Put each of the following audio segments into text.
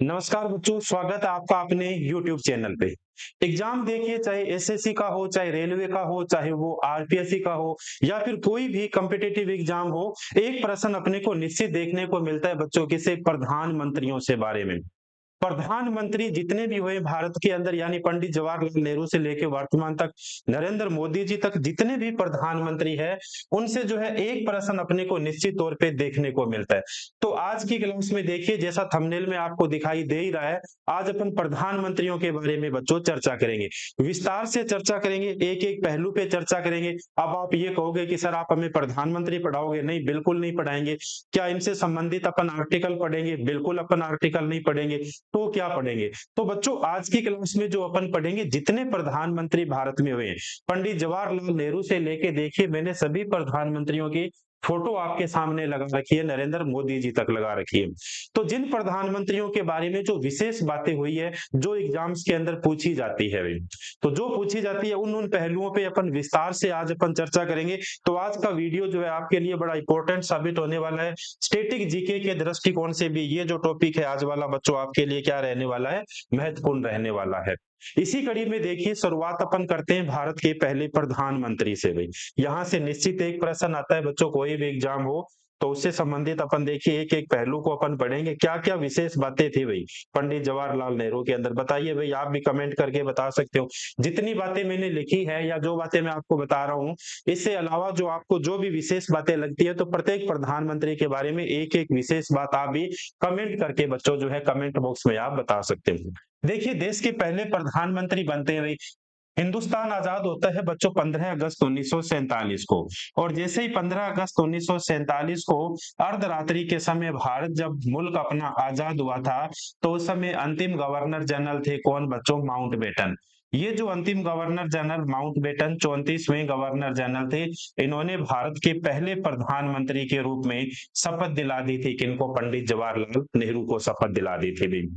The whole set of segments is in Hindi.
नमस्कार बच्चों, स्वागत है आपका अपने YouTube चैनल पे। एग्जाम देखिए, चाहे एसएससी का हो, चाहे रेलवे का हो, चाहे वो आरपीएससी का हो या फिर कोई भी कॉम्पिटिटिव एग्जाम हो, एक प्रश्न अपने को निश्चित देखने को मिलता है बच्चों, किसे? प्रधानमंत्रियों से बारे में। प्रधानमंत्री जितने भी हुए भारत के अंदर, यानी पंडित जवाहरलाल नेहरू से लेकर वर्तमान तक नरेंद्र मोदी जी तक, जितने भी प्रधानमंत्री है उनसे जो है एक प्रश्न अपने को निश्चित तौर पे देखने को मिलता है। तो आज की क्लास में देखिए, जैसा थंबनेल में आपको दिखाई दे ही रहा है, आज अपन प्रधानमंत्रियों के बारे में बच्चों चर्चा करेंगे। विस्तार से चर्चा करेंगे, एक एक पहलू पे चर्चा करेंगे। अब आप ये कहोगे कि सर आप हमें प्रधानमंत्री पढ़ाओगे? नहीं, बिल्कुल नहीं पढ़ाएंगे। क्या इनसे संबंधित अपन आर्टिकल पढ़ेंगे? बिल्कुल अपन आर्टिकल नहीं पढ़ेंगे। तो क्या पढ़ेंगे? तो बच्चों आज की क्लास में जो अपन पढ़ेंगे, जितने प्रधानमंत्री भारत में हुए हैं, पंडित जवाहरलाल नेहरू से लेके देखिए, मैंने सभी प्रधानमंत्रियों की फोटो आपके सामने लगा रखी है, नरेंद्र मोदी जी तक लगा रखी है। तो जिन प्रधानमंत्रियों के बारे में जो विशेष बातें हुई है, जो एग्जाम्स के अंदर पूछी जाती है वे, तो जो पूछी जाती है उन उन पहलुओं पे अपन विस्तार से आज अपन चर्चा करेंगे। तो आज का वीडियो जो है आपके लिए बड़ा इंपॉर्टेंट साबित होने वाला है। स्टैटिक जीके के दृष्टिकोण से भी ये जो टॉपिक है आज वाला बच्चों, आपके लिए क्या रहने वाला है? महत्वपूर्ण रहने वाला है। इसी कड़ी में देखिए, शुरुआत अपन करते हैं भारत के पहले प्रधानमंत्री से भाई। यहाँ से निश्चित एक प्रश्न आता है बच्चों, कोई भी एग्जाम हो तो उससे संबंधित अपन देखिए एक एक पहलू को अपन पढ़ेंगे, क्या क्या विशेष बातें थी भाई पंडित जवाहरलाल नेहरू के अंदर। बताइए भाई, आप भी कमेंट करके बता सकते हो। जितनी बातें मैंने लिखी है या जो बातें मैं आपको बता रहा हूँ, इससे अलावा जो आपको जो भी विशेष बातें लगती है, तो प्रत्येक प्रधानमंत्री के बारे में एक एक विशेष बात आप भी कमेंट करके बच्चों जो है कमेंट बॉक्स में आप बता सकते हो। देखिए, देश के पहले प्रधानमंत्री बनते हैं, हिंदुस्तान आजाद होता है बच्चों 15 अगस्त 1947 को। और जैसे ही 15 अगस्त 1947 को अर्धरात्रि के समय भारत जब मुल्क अपना आजाद हुआ था, तो उस समय अंतिम गवर्नर जनरल थे कौन बच्चों? माउंटबेटन। ये जो अंतिम गवर्नर जनरल माउंटबेटन 34वें गवर्नर जनरल थे, इन्होंने भारत के पहले प्रधानमंत्री के रूप में शपथ दिला दी थी। किनको? पंडित जवाहरलाल नेहरू को शपथ दिला दी थी।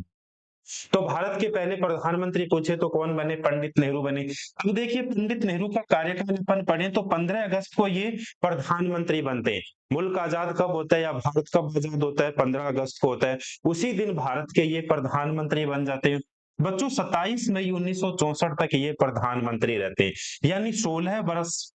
तो भारत के पहले प्रधानमंत्री पूछे तो कौन बने? पंडित नेहरू बने। अब देखिए, पंडित नेहरू का कार्यकाल अपन पढ़े तो 15 अगस्त को ये प्रधानमंत्री बनते हैं। मुल्क आजाद कब होता है या भारत कब आजाद होता है? 15 अगस्त को होता है। उसी दिन भारत के ये प्रधानमंत्री बन जाते हैं। बच्चों 27 मई 1964 तक ये प्रधानमंत्री रहते हैं, यानी 16 बरस,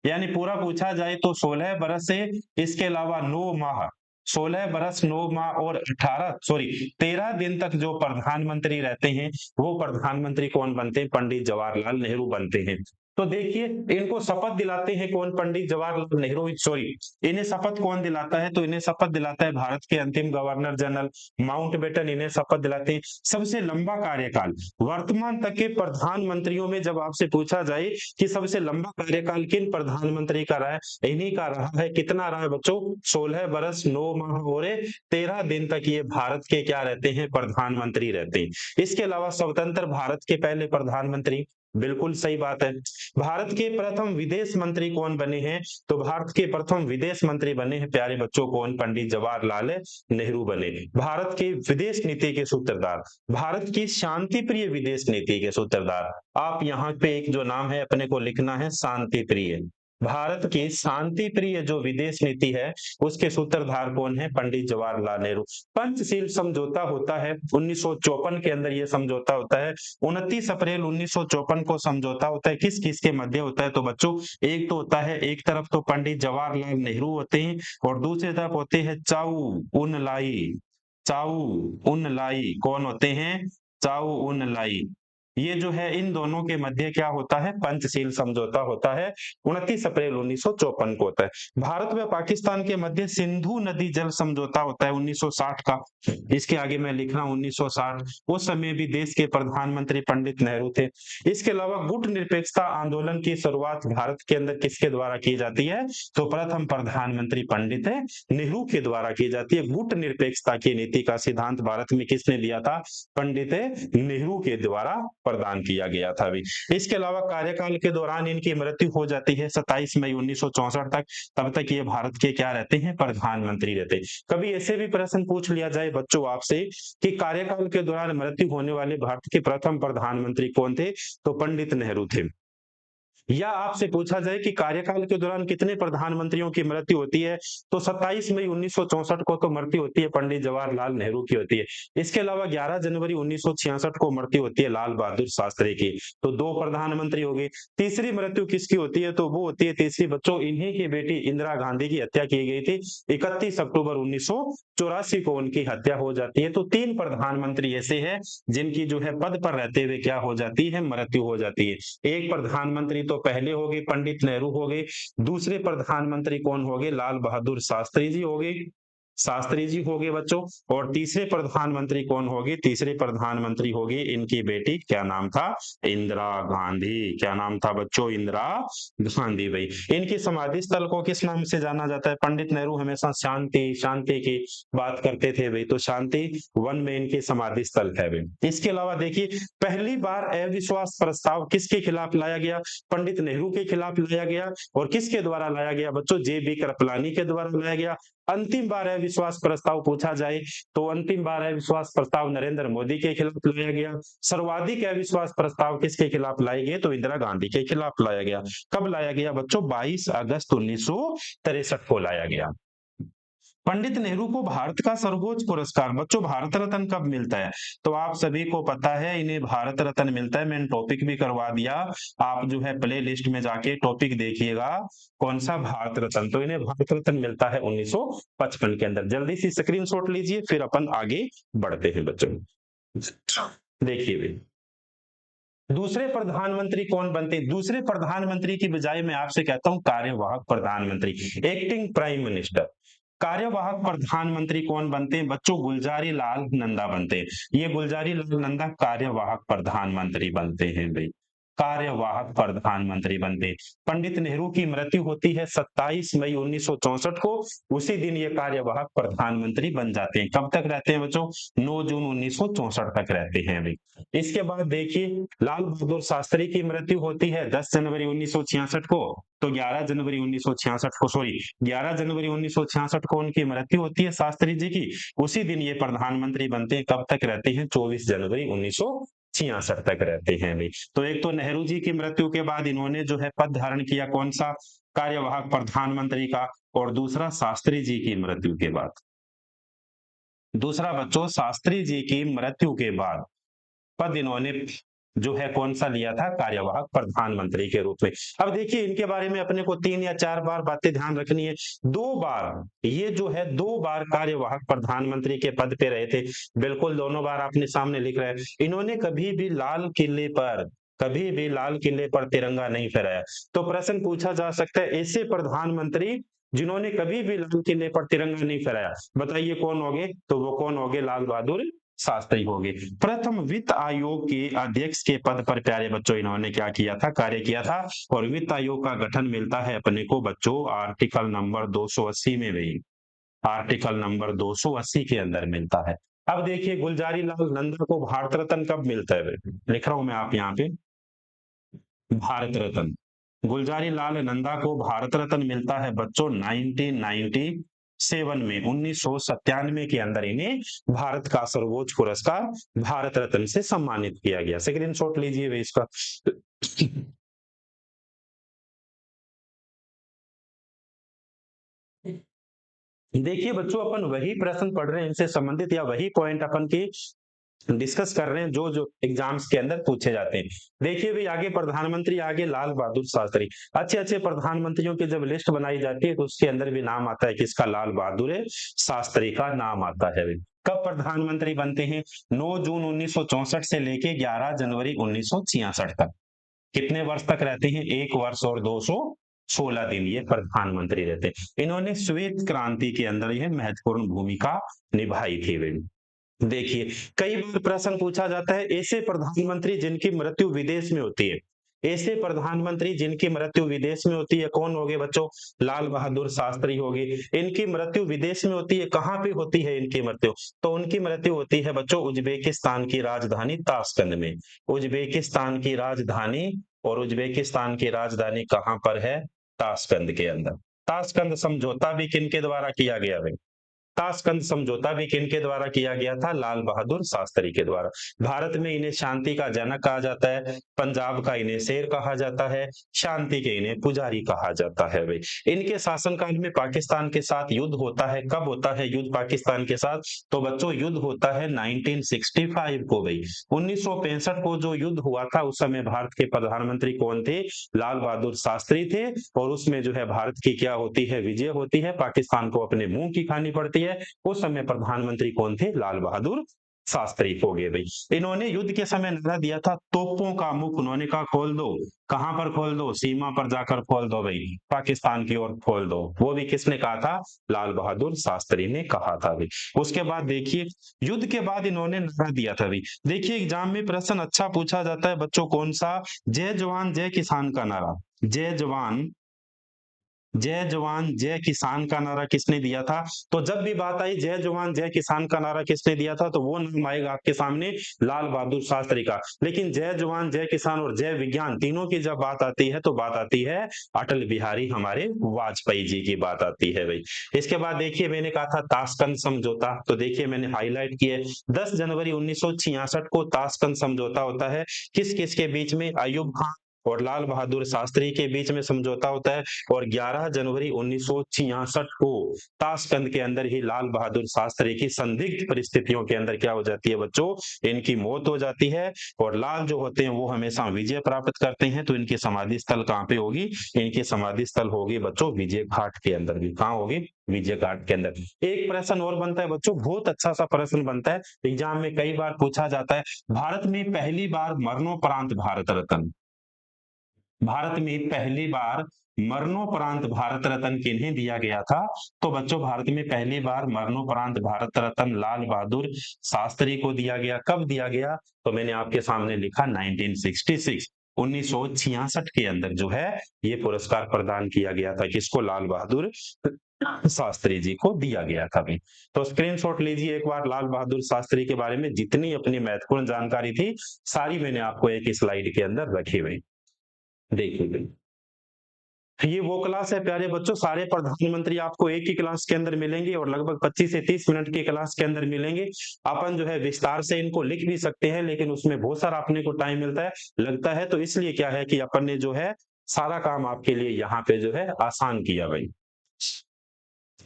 यानी पूरा पूछा जाए तो 16 बरस से इसके अलावा 9 माह, 16 बरस 9 माह और 13 दिन तक जो प्रधानमंत्री रहते हैं, वो प्रधानमंत्री कौन बनते हैं? पंडित जवाहरलाल नेहरू बनते हैं। तो देखिए, इनको शपथ दिलाते हैं कौन? पंडित जवाहरलाल नेहरू, सॉरी, इन्हें शपथ कौन दिलाता है? तो इन्हें शपथ दिलाता है भारत के अंतिम गवर्नर जनरल माउंटबेटन, इन्हें शपथ दिलाते हैं। सबसे लंबा कार्यकाल वर्तमान तक के प्रधानमंत्रियों में जब आपसे पूछा जाए कि सबसे लंबा कार्यकाल किन प्रधानमंत्री का रहा है, इन्हीं का रहा है। कितना रहा है बच्चों? 16 बरस 9 माह और 13 दिन तक ये भारत के क्या रहते हैं? प्रधानमंत्री रहते हैं। इसके अलावा स्वतंत्र भारत के पहले प्रधानमंत्री, बिल्कुल सही बात है। भारत के प्रथम विदेश मंत्री कौन बने हैं? तो भारत के प्रथम विदेश मंत्री बने हैं प्यारे बच्चों कौन? पंडित जवाहरलाल नेहरू बने। भारत के विदेश नीति के सूत्रधार, भारत की शांति प्रिय विदेश नीति के सूत्रधार। आप यहाँ पे एक जो नाम है अपने को लिखना है, शांति प्रिय। भारत की शांति प्रिय जो विदेश नीति है, उसके सूत्रधार कौन है? पंडित जवाहरलाल नेहरू। पंचशील समझौता होता है 1954 के अंदर, ये समझौता होता है 29 अप्रैल 1954 को समझौता होता है। किस किस के मध्य होता है? तो बच्चों एक तो होता है, एक तरफ तो पंडित जवाहरलाल नेहरू होते हैं और दूसरी तरफ होते हैं चाउ उन लाई। चाउ उन लाई कौन होते हैं? चाउ उन लाई। ये जो है इन दोनों के मध्य क्या होता है? पंचशील समझौता होता है, 29 अप्रैल 1954 को होता है। भारत व पाकिस्तान के मध्य सिंधु नदी जल समझौता होता है 1960 का। इसके आगे मैं लिख रहा हूं 1960। उस समय भी देश के प्रधानमंत्री पंडित नेहरू थे। इसके अलावा गुट निरपेक्षता आंदोलन की शुरुआत भारत के अंदर किसके द्वारा की जाती है? तो प्रथम प्रधानमंत्री पंडित नेहरू के द्वारा की जाती है। गुट निरपेक्षता की नीति का सिद्धांत भारत में किसने दिया था? पंडित नेहरू के द्वारा प्रदान किया गया था भी। इसके अलावा कार्यकाल के दौरान इनकी मृत्यु हो जाती है 27 मई 1964 तक। तब तक ये भारत के क्या रहते हैं? प्रधानमंत्री रहते हैं। कभी ऐसे भी प्रश्न पूछ लिया जाए बच्चों आपसे कि कार्यकाल के दौरान मृत्यु होने वाले भारत के प्रथम प्रधानमंत्री कौन थे? तो पंडित नेहरू थे। या आपसे पूछा जाए कि कार्यकाल के दौरान कितने प्रधानमंत्रियों की मृत्यु होती है, तो 27 मई 1964 को तो मृत्यु होती है पंडित जवाहरलाल नेहरू की होती है। इसके अलावा 11 जनवरी 1966 को मृत्यु होती है लाल बहादुर शास्त्री की। तो दो प्रधानमंत्री हो गए। तीसरी मृत्यु किसकी होती है, तो वो होती है तीसरी बच्चों इन्हीं की बेटी इंदिरा गांधी की हत्या की गई थी 31 अक्टूबर 1984 को उनकी हत्या हो जाती है। तो तीन प्रधानमंत्री ऐसे हैं जिनकी जो है पद पर रहते हुए क्या हो जाती है, मृत्यु हो जाती है। एक प्रधानमंत्री तो पहले हो गए पंडित नेहरू हो गए, दूसरे प्रधानमंत्री कौन हो गए, लाल बहादुर शास्त्री जी हो गए, शास्त्री जी हो गए बच्चों। और तीसरे प्रधानमंत्री कौन हो गए, तीसरे प्रधानमंत्री हो गए इनकी बेटी, क्या नाम था, इंदिरा गांधी। क्या नाम था बच्चों, इंदिरा गांधी भाई। इनकी समाधि स्थल को किस नाम से जाना जाता है, पंडित नेहरू हमेशा शांति शांति की बात करते थे भाई, तो शांति वन में इनकी समाधि स्थल है भाई। इसके अलावा देखिए पहली बार अविश्वास प्रस्ताव किसके खिलाफ लाया गया, पंडित नेहरू के खिलाफ लाया गया। और किसके द्वारा लाया गया बच्चों, जे बी कृपलानी के द्वारा लाया गया। अंतिम बार अविश्वास प्रस्ताव पूछा जाए तो अंतिम बार अविश्वास प्रस्ताव नरेंद्र मोदी के खिलाफ लाया गया। सर्वाधिक अविश्वास प्रस्ताव किसके खिलाफ लाए गए, तो इंदिरा गांधी के खिलाफ लाया गया। कब लाया गया बच्चों, 22 अगस्त 1963 को लाया गया। पंडित नेहरू को भारत का सर्वोच्च पुरस्कार बच्चों भारत रत्न कब मिलता है, तो आप सभी को पता है इन्हें भारत रत्न मिलता है। मैंने टॉपिक भी करवा दिया, आप जो है प्ले लिस्ट में जाके टॉपिक देखिएगा कौन सा, भारत रत्न। तो इन्हें भारत रत्न मिलता है 1955 के अंदर। जल्दी से स्क्रीनशॉट लीजिए फिर अपन आगे बढ़ते हैं बच्चों। देखिए भाई दूसरे प्रधानमंत्री कौन बनते, दूसरे प्रधानमंत्री की बजाय मैं आपसे कहता हूं कार्यवाहक प्रधानमंत्री, एक्टिंग प्राइम मिनिस्टर। कार्यवाहक प्रधानमंत्री कौन बनते हैं बच्चों, गुलजारी लाल नंदा बनते हैं। ये गुलजारी लाल नंदा कार्यवाहक प्रधानमंत्री बनते हैं भाई, कार्यवाहक प्रधानमंत्री बनते। पंडित नेहरू की मृत्यु होती है 27 मई 1964 को, उसी दिन ये कार्यवाहक प्रधानमंत्री बन जाते हैं। कब तक रहते हैं बच्चों, 9 जून 1964 तक रहते हैं भाई। इसके बाद देखिए लाल बहादुर शास्त्री की मृत्यु होती है 10 जनवरी 1966 को, तो 11 जनवरी 1966 को, सॉरी 11 जनवरी 1966 को उनकी मृत्यु होती है शास्त्री जी की। उसी दिन ये प्रधानमंत्री बनते हैं। कब तक रहते हैं, 24 जनवरी 1966 तक रहते हैं भाई। तो एक तो नेहरू जी की मृत्यु के बाद इन्होंने जो है पद धारण किया कौन सा, कार्यवाहक प्रधानमंत्री का। और दूसरा शास्त्री जी की मृत्यु के बाद, दूसरा बच्चों शास्त्री जी की मृत्यु के बाद पद इन्होंने जो है कौन सा लिया था, कार्यवाहक प्रधानमंत्री के रूप में। अब देखिए इनके बारे में अपने को 3 या 4 बार बातें ध्यान रखनी है। 2 बार ये जो है 2 बार कार्यवाहक प्रधानमंत्री के पद पे रहे थे, बिल्कुल दोनों बार आपने सामने लिख रहे हैं। इन्होंने कभी भी लाल किले पर तिरंगा नहीं फहराया। तो प्रश्न पूछा जा सकता है ऐसे प्रधानमंत्री जिन्होंने कभी भी लाल किले पर तिरंगा नहीं फहराया, बताइए कौन होंगे, तो वो कौन होंगे, लाल बहादुर शास्त्री होंगे। प्रथम वित्त आयोग के अध्यक्ष के पद पर प्यारे बच्चों इन्होंने क्या किया था, कार्य किया था। और वित्त आयोग का गठन मिलता है अपने को बच्चों आर्टिकल नंबर 280 में भी, आर्टिकल नंबर 280 के अंदर मिलता है। अब देखिए गुलजारी लाल नंदा को भारत रत्न कब मिलता है, लिख रहा हूं मैं आप यहाँ पे, भारत रत्न गुलजारी लाल नंदा को भारत रत्न मिलता है बच्चों 1997 में, 1997 के अंदर इन्हें भारत का सर्वोच्च पुरस्कार भारत रत्न से सम्मानित किया गया। स्क्रीनशॉट लीजिए वे इसका। देखिए बच्चों अपन वही प्रश्न पढ़ रहे हैं इनसे संबंधित, या वही पॉइंट अपन की डिस्कस कर रहे हैं जो जो एग्जाम्स के अंदर पूछे जाते हैं। देखिए भाई आगे प्रधानमंत्री, आगे लाल बहादुर शास्त्री। अच्छे अच्छे प्रधानमंत्रियों की जब लिस्ट बनाई जाती है तो उसके अंदर भी नाम आता है किसका, लाल बहादुर शास्त्री का नाम आता है भाई। कब प्रधानमंत्री बनते हैं, 9 जून 1964 से लेके 11 जनवरी 1966 तक। कितने वर्ष तक रहते हैं, 1 वर्ष और 216 दिन ये प्रधानमंत्री रहते हैं। इन्होंने श्वेत क्रांति के अंदर यह महत्वपूर्ण भूमिका निभाई थी भाई। देखिए कई बार प्रश्न पूछा जाता है ऐसे प्रधानमंत्री जिनकी मृत्यु विदेश में होती है, ऐसे प्रधानमंत्री जिनकी मृत्यु विदेश में होती है कौन होंगे बच्चों, लाल बहादुर शास्त्री होगी। इनकी मृत्यु विदेश में होती है, कहां पे होती है इनकी मृत्यु, तो उनकी मृत्यु होती है बच्चों उज्बेकिस्तान की राजधानी ताशकंद में। उज्बेकिस्तान की राजधानी, और उज्बेकिस्तान की राजधानी कहां पर है, ताशकंद के अंदर। ताशकंद समझौता भी किनके द्वारा किया गया भाई, ताशकंद समझौता भी किनके द्वारा किया गया था? लाल बहादुर शास्त्री के द्वारा। भारत में इन्हें शांति का जनक कहा जाता है, पंजाब का इन्हें शेर कहा जाता है, शांति के इन्हें पुजारी कहा जाता है भाई। इनके शासनकाल में पाकिस्तान के साथ युद्ध होता है। कब होता है युद्ध पाकिस्तान के साथ? तो बच्चों युद्ध होता है 1965 को भाई। 1965 को जो युद्ध हुआ था उस समय भारत के प्रधानमंत्री कौन थे? लाल बहादुर शास्त्री थे। और उसमें जो है भारत की क्या होती है? विजय होती है, पाकिस्तान को अपने मुंह की खानी पड़ती है। उस समय प्रधानमंत्री कौन थे? लाल बहादुर शास्त्री हो गए भाई। इन्होंने युद्ध के समय नारा दिया था तोपों का मुख, उन्होंने कहा खोल दो। कहां पर खोल दो? सीमा पर जाकर खोल दो भाई, पाकिस्तान की ओर खोल दो। वो भी किसने कहा था? लाल बहादुर शास्त्री ने कहा था भाई। उसके बाद देखिए युद्ध के बाद इन्होंने नारा दिया था भाई। देखिए एग्जाम में प्रश्न अच्छा पूछा जाता है बच्चों, कौन सा? जय जवान जय किसान का नारा। जय जवान जय किसान का नारा किसने दिया था? तो जब भी बात आई जय जवान जय किसान का नारा किसने दिया था, तो वो नाम आएगा आपके सामने, लाल बहादुर शास्त्री का। लेकिन जय जवान जय किसान और जय विज्ञान तीनों की जब बात आती है तो बात आती है अटल बिहारी हमारे वाजपेयी जी की बात आती है भाई। इसके बाद देखिए मैंने कहा था ताशकंद समझौता, तो देखिए मैंने हाईलाइट किया 10 जनवरी 1966 को ताशकंद समझौता होता है। किस किस के बीच में? अयूब खान और लाल बहादुर शास्त्री के बीच में समझौता होता है। और 11 जनवरी 1966 को ताशकंद के अंदर ही लाल बहादुर शास्त्री की संदिग्ध परिस्थितियों के अंदर क्या हो जाती है बच्चों? इनकी मौत हो जाती है। और लाल जो होते हैं वो हमेशा विजय प्राप्त करते हैं। तो इनकी समाधि स्थल कहाँ पे होगी? इनकी समाधि स्थल होगी बच्चों विजय घाट के अंदर। भी कहाँ होगी? विजय घाट के अंदर। एक प्रश्न और बनता है बच्चों, बहुत अच्छा सा प्रश्न बनता है, एग्जाम में कई बार पूछा जाता है, भारत में पहली बार मरणोपरांत भारत रत्न, भारत में पहली बार मरणोपरांत भारत रत्न किन्हें दिया गया था? तो बच्चों भारत में पहली बार मरणोपरांत भारत रत्न लाल बहादुर शास्त्री को दिया गया। कब दिया गया? तो मैंने आपके सामने लिखा 1966, 1966 के अंदर जो है ये पुरस्कार प्रदान किया गया था। किसको? लाल बहादुर शास्त्री जी को दिया गया था भी। तो स्क्रीनशॉट लीजिए एक बार, लाल बहादुर शास्त्री के बारे में जितनी अपनी महत्वपूर्ण जानकारी थी सारी मैंने आपको एक स्लाइड के अंदर रखी हुई। देखिए ये वो क्लास है प्यारे बच्चों, सारे प्रधानमंत्री आपको एक ही क्लास के अंदर मिलेंगे और लगभग 25 से 30 मिनट की क्लास के अंदर मिलेंगे। अपन जो है विस्तार से इनको लिख भी सकते हैं लेकिन उसमें बहुत सारा अपने को टाइम मिलता है लगता है, तो इसलिए क्या है कि अपन ने जो है सारा काम आपके लिए यहाँ पे जो है आसान किया भाई।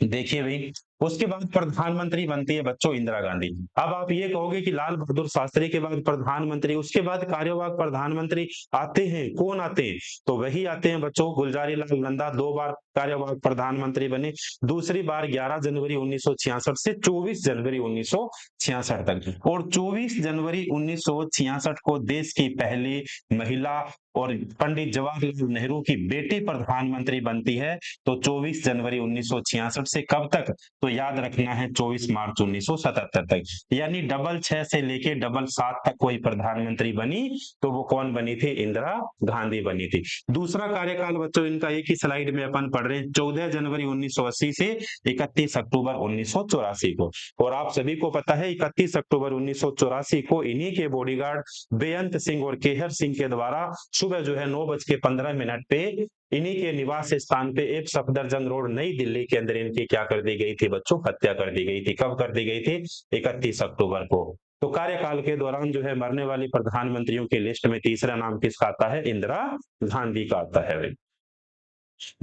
देखिए भाई उसके बाद प्रधानमंत्री बनती है बच्चों इंदिरा गांधी। अब आप ये कहोगे कि लाल बहादुर शास्त्री के बाद प्रधानमंत्री, उसके बाद कार्यवाहक प्रधानमंत्री आते हैं, कौन आते हैं? तो वही आते हैं बच्चों गुलजारी लाल नंदा, 2 बार कार्यवाहक प्रधानमंत्री बने। दूसरी बार 11 जनवरी 1966 से 24 जनवरी 1966 तक। और 24 जनवरी 1966 को देश की पहली महिला और पंडित जवाहरलाल नेहरू की बेटी प्रधानमंत्री बनती है। तो 24 जनवरी 1966 से कब तक? तो याद रखना है 24 मार्च 1977 तक। यानी डबल 6 से लेके डबल 7 तक कोई प्रधानमंत्री बनी तो वो कौन बनी थी? इंदिरा गांधी बनी थी। दूसरा कार्यकाल बच्चों इनका एक ही स्लाइड में अपन पढ़ रहे हैं, 14 जनवरी 1980 से 31 अक्टूबर 1984 को। और आप सभी को पता है 31 अक्टूबर 1984 को इन्हीं के बॉडीगार्ड बेअंत सिंह और केहर सिंह के द्वारा सुबह जो है 9:15 पे इन्हीं के निवास स्थान पे एक सफदरजंग रोड नई दिल्ली के अंदर इनकी क्या कर दी गई थी बच्चों? हत्या कर दी गई थी। कब कर दी गई थी? 31 अक्टूबर को। तो कार्यकाल के दौरान जो है मरने वाली प्रधानमंत्रियों की लिस्ट में तीसरा नाम किसका आता है? इंदिरा गांधी का आता है।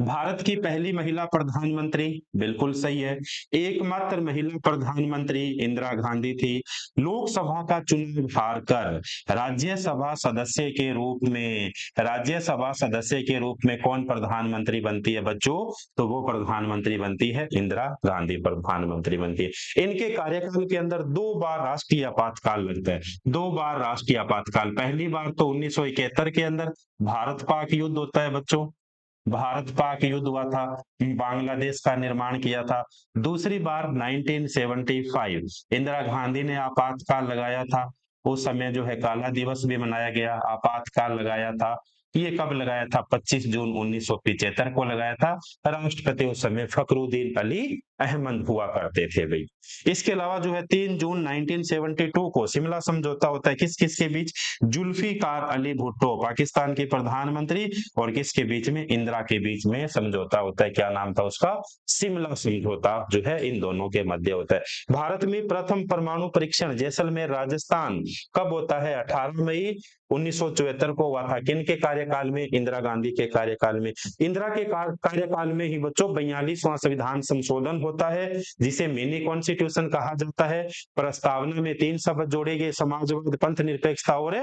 भारत की पहली महिला प्रधानमंत्री, बिल्कुल सही है, एकमात्र महिला प्रधानमंत्री इंदिरा गांधी थी। लोकसभा का चुनाव हारकर राज्यसभा सदस्य के रूप में, राज्यसभा सदस्य के रूप में कौन प्रधानमंत्री बनती है बच्चों? तो वो प्रधानमंत्री बनती है इंदिरा गांधी प्रधानमंत्री बनती है। इनके कार्यकाल के अंदर 2 बार राष्ट्रीय आपातकाल लगता है, 2 बार राष्ट्रीय आपातकाल। पहली बार तो 1971 के अंदर भारत पाक युद्ध होता है बच्चों, भारत पाक युद्ध हुआ था, बांग्लादेश का निर्माण किया था। दूसरी बार 1975 इंदिरा गांधी ने आपातकाल लगाया था। उस समय जो है काला दिवस भी मनाया गया, आपातकाल लगाया था। ये कब लगाया था? 25 जून 1975 को लगाया था। राष्ट्रपति उस समय फखरुद्दीन अली अहमद हुआ करते थे भाई। इसके अलावा जो है 3 जून 1972 को शिमला समझौता होता है किस किस के बीच? जुल्फिकार अली भुट्टो पाकिस्तान के प्रधानमंत्री और किसके बीच में? इंदिरा के बीच में समझौता होता है। क्या नाम था उसका? शिमला समझौता जो है इन दोनों के मध्य होता है। भारत में प्रथम परमाणु परीक्षण जैसलमेर राजस्थान कब होता है? 18 मई 1974 को हुआ था। किन के कार्यकाल में? इंदिरा गांधी के कार्यकाल में। इंदिरा के कार्यकाल में ही बच्चों 42वां संविधान संशोधन होता है जिसे मिनी कॉन्स्टिट्यूशन कहा जाता है। प्रस्तावना में 3 शब्द जोड़े गए, समाजवाद, पंथ निरपेक्षता और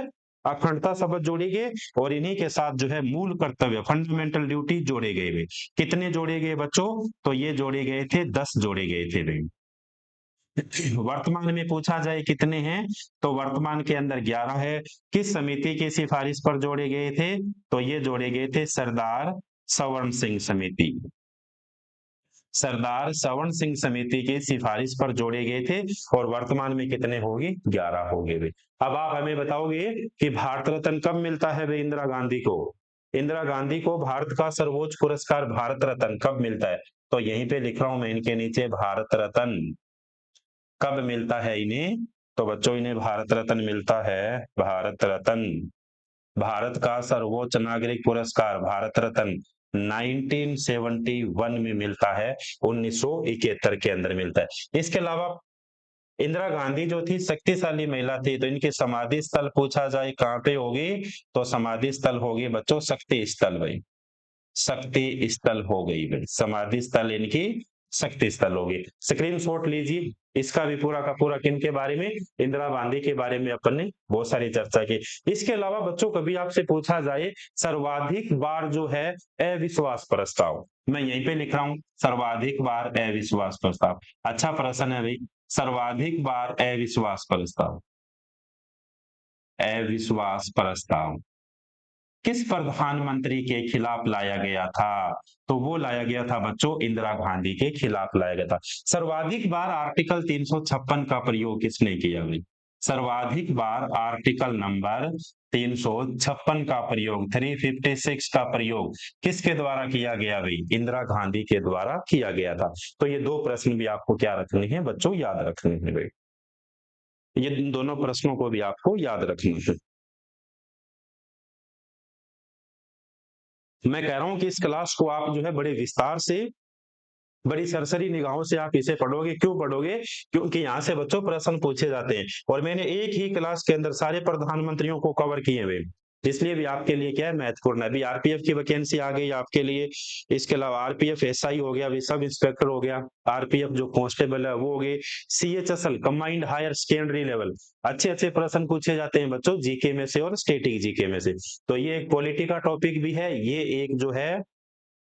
अखंडता शब्द जोड़े गए और इन्हीं के साथ जो है मूल कर्तव्य फंडामेंटल ड्यूटी जोड़े गए। कितने जोड़े गए बच्चों? तो ये जोड़े गए थे 10 जोड़े गए थे भाई। वर्तमान में पूछा जाए कितने हैं, तो वर्तमान के अंदर 11 है। किस समिति की सिफारिश पर जोड़े गए थे? तो ये जोड़े गए थे सरदार सवर्ण सिंह समिति। सरदार सवर्ण सिंह समिति की सिफारिश पर जोड़े गए थे और वर्तमान में कितने होंगे? 11 होंगे भाई। अब आप हमें बताओगे कि भारत रत्न कब मिलता है भाई इंदिरा गांधी को? इंदिरा गांधी को भारत का सर्वोच्च पुरस्कार भारत रत्न कब मिलता है? तो यहीं पे लिख रहा हूं मैं इनके नीचे भारत रत्न कब मिलता है इन्हें? तो बच्चों इन्हें भारत रत्न मिलता है। भारत रत्न भारत का सर्वोच्च नागरिक पुरस्कार भारत रत्न 1971 में मिलता है। 1971 के अंदर मिलता है। इसके अलावा इंदिरा गांधी जो थी शक्तिशाली महिला थी, तो इनकी समाधि स्थल पूछा जाए कहाँ पे होगी? तो समाधि स्थल होगी बच्चों शक्ति स्थल भाई। शक्ति स्थल हो गई भाई, समाधि स्थल इनकी शक्ति स्थल होगी। स्क्रीनशॉट लीजिए। इसका भी पूरा का पूरा किन के बारे में? इंदिरा गांधी के बारे में अपन ने बहुत सारी चर्चा की। इसके अलावा बच्चों कभी आपसे पूछा जाए सर्वाधिक बार जो है अविश्वास प्रस्ताव, मैं यहीं पे लिख रहा हूं सर्वाधिक बार अविश्वास प्रस्ताव। अच्छा प्रश्न है भाई, सर्वाधिक बार अविश्वास प्रस्ताव, अविश्वास प्रस्ताव किस प्रधानमंत्री के खिलाफ लाया गया था? तो वो लाया गया था बच्चों इंदिरा गांधी के खिलाफ लाया गया था। सर्वाधिक बार आर्टिकल 356 का प्रयोग किसने किया भाई? सर्वाधिक बार आर्टिकल नंबर 356 का प्रयोग 356 का प्रयोग किसके द्वारा किया गया भाई? इंदिरा गांधी के द्वारा किया गया था। तो ये दो प्रश्न भी आपको क्या रखने हैं बच्चों? याद रखने हैं भाई। ये दोनों प्रश्नों को भी आपको याद रखना है। मैं कह रहा हूं कि इस क्लास को आप जो है बड़े विस्तार से, बड़ी सरसरी निगाहों से आप इसे पढ़ोगे। क्यों पढ़ोगे? क्योंकि यहाँ से बच्चों प्रश्न पूछे जाते हैं और मैंने एक ही क्लास के अंदर सारे प्रधानमंत्रियों को कवर किए हुए, इसलिए भी आपके लिए क्या है महत्वपूर्ण है। अभी आरपीएफ की वैकेंसी आ गई आपके लिए। इसके अलावा आरपीएफ एसआई हो गया, अभी सब इंस्पेक्टर हो गया, आरपीएफ जो कांस्टेबल है वो हो गए, CHSL combined higher secondary level, अच्छे अच्छे प्रश्न पूछे जाते हैं बच्चों जीके में से और स्टेटिक जीके में से। तो ये एक पॉलिटी का टॉपिक भी है, ये एक जो है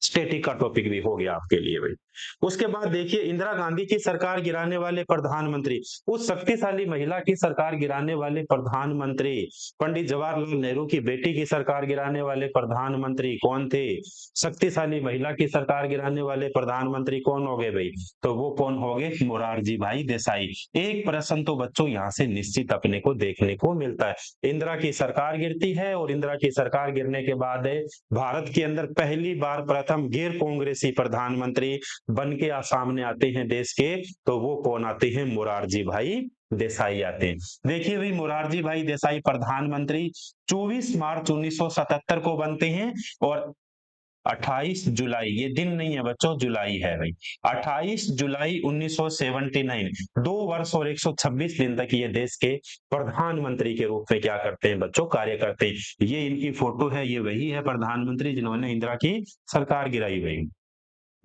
स्टेटिक का टॉपिक भी हो गया आपके लिए भाई। उसके बाद देखिए इंदिरा गांधी की सरकार गिराने वाले प्रधानमंत्री, उस शक्तिशाली महिला की सरकार गिराने वाले प्रधानमंत्री, पंडित जवाहरलाल नेहरू की बेटी की सरकार गिराने वाले प्रधानमंत्री कौन थे? शक्तिशाली महिला की सरकार गिराने वाले प्रधानमंत्री कौन हो गए भाई? तो वो कौन हो गए? मोरारजी भाई देसाई। एक प्रश्न तो बच्चों यहाँ से निश्चित अपने को देखने को मिलता है। इंदिरा की सरकार गिरती है और इंदिरा की सरकार गिरने के बाद भारत के अंदर पहली बार प्रथम गैर कांग्रेसी प्रधानमंत्री बन के सामने आते हैं देश के, तो वो कौन आते हैं? मोरारजी भाई देसाई आते हैं। देखिए भाई मोरारजी भाई देसाई प्रधानमंत्री 24 मार्च 1977 को बनते हैं और 28 जुलाई, ये दिन नहीं है बच्चों जुलाई है भाई, 28 जुलाई 1979, 2 वर्ष और 126 दिन तक ये देश के प्रधानमंत्री के रूप में क्या करते हैं बच्चों? कार्य करते हैं। ये इनकी फोटो है, ये वही है प्रधानमंत्री जिन्होंने इंदिरा की सरकार गिराई भाई।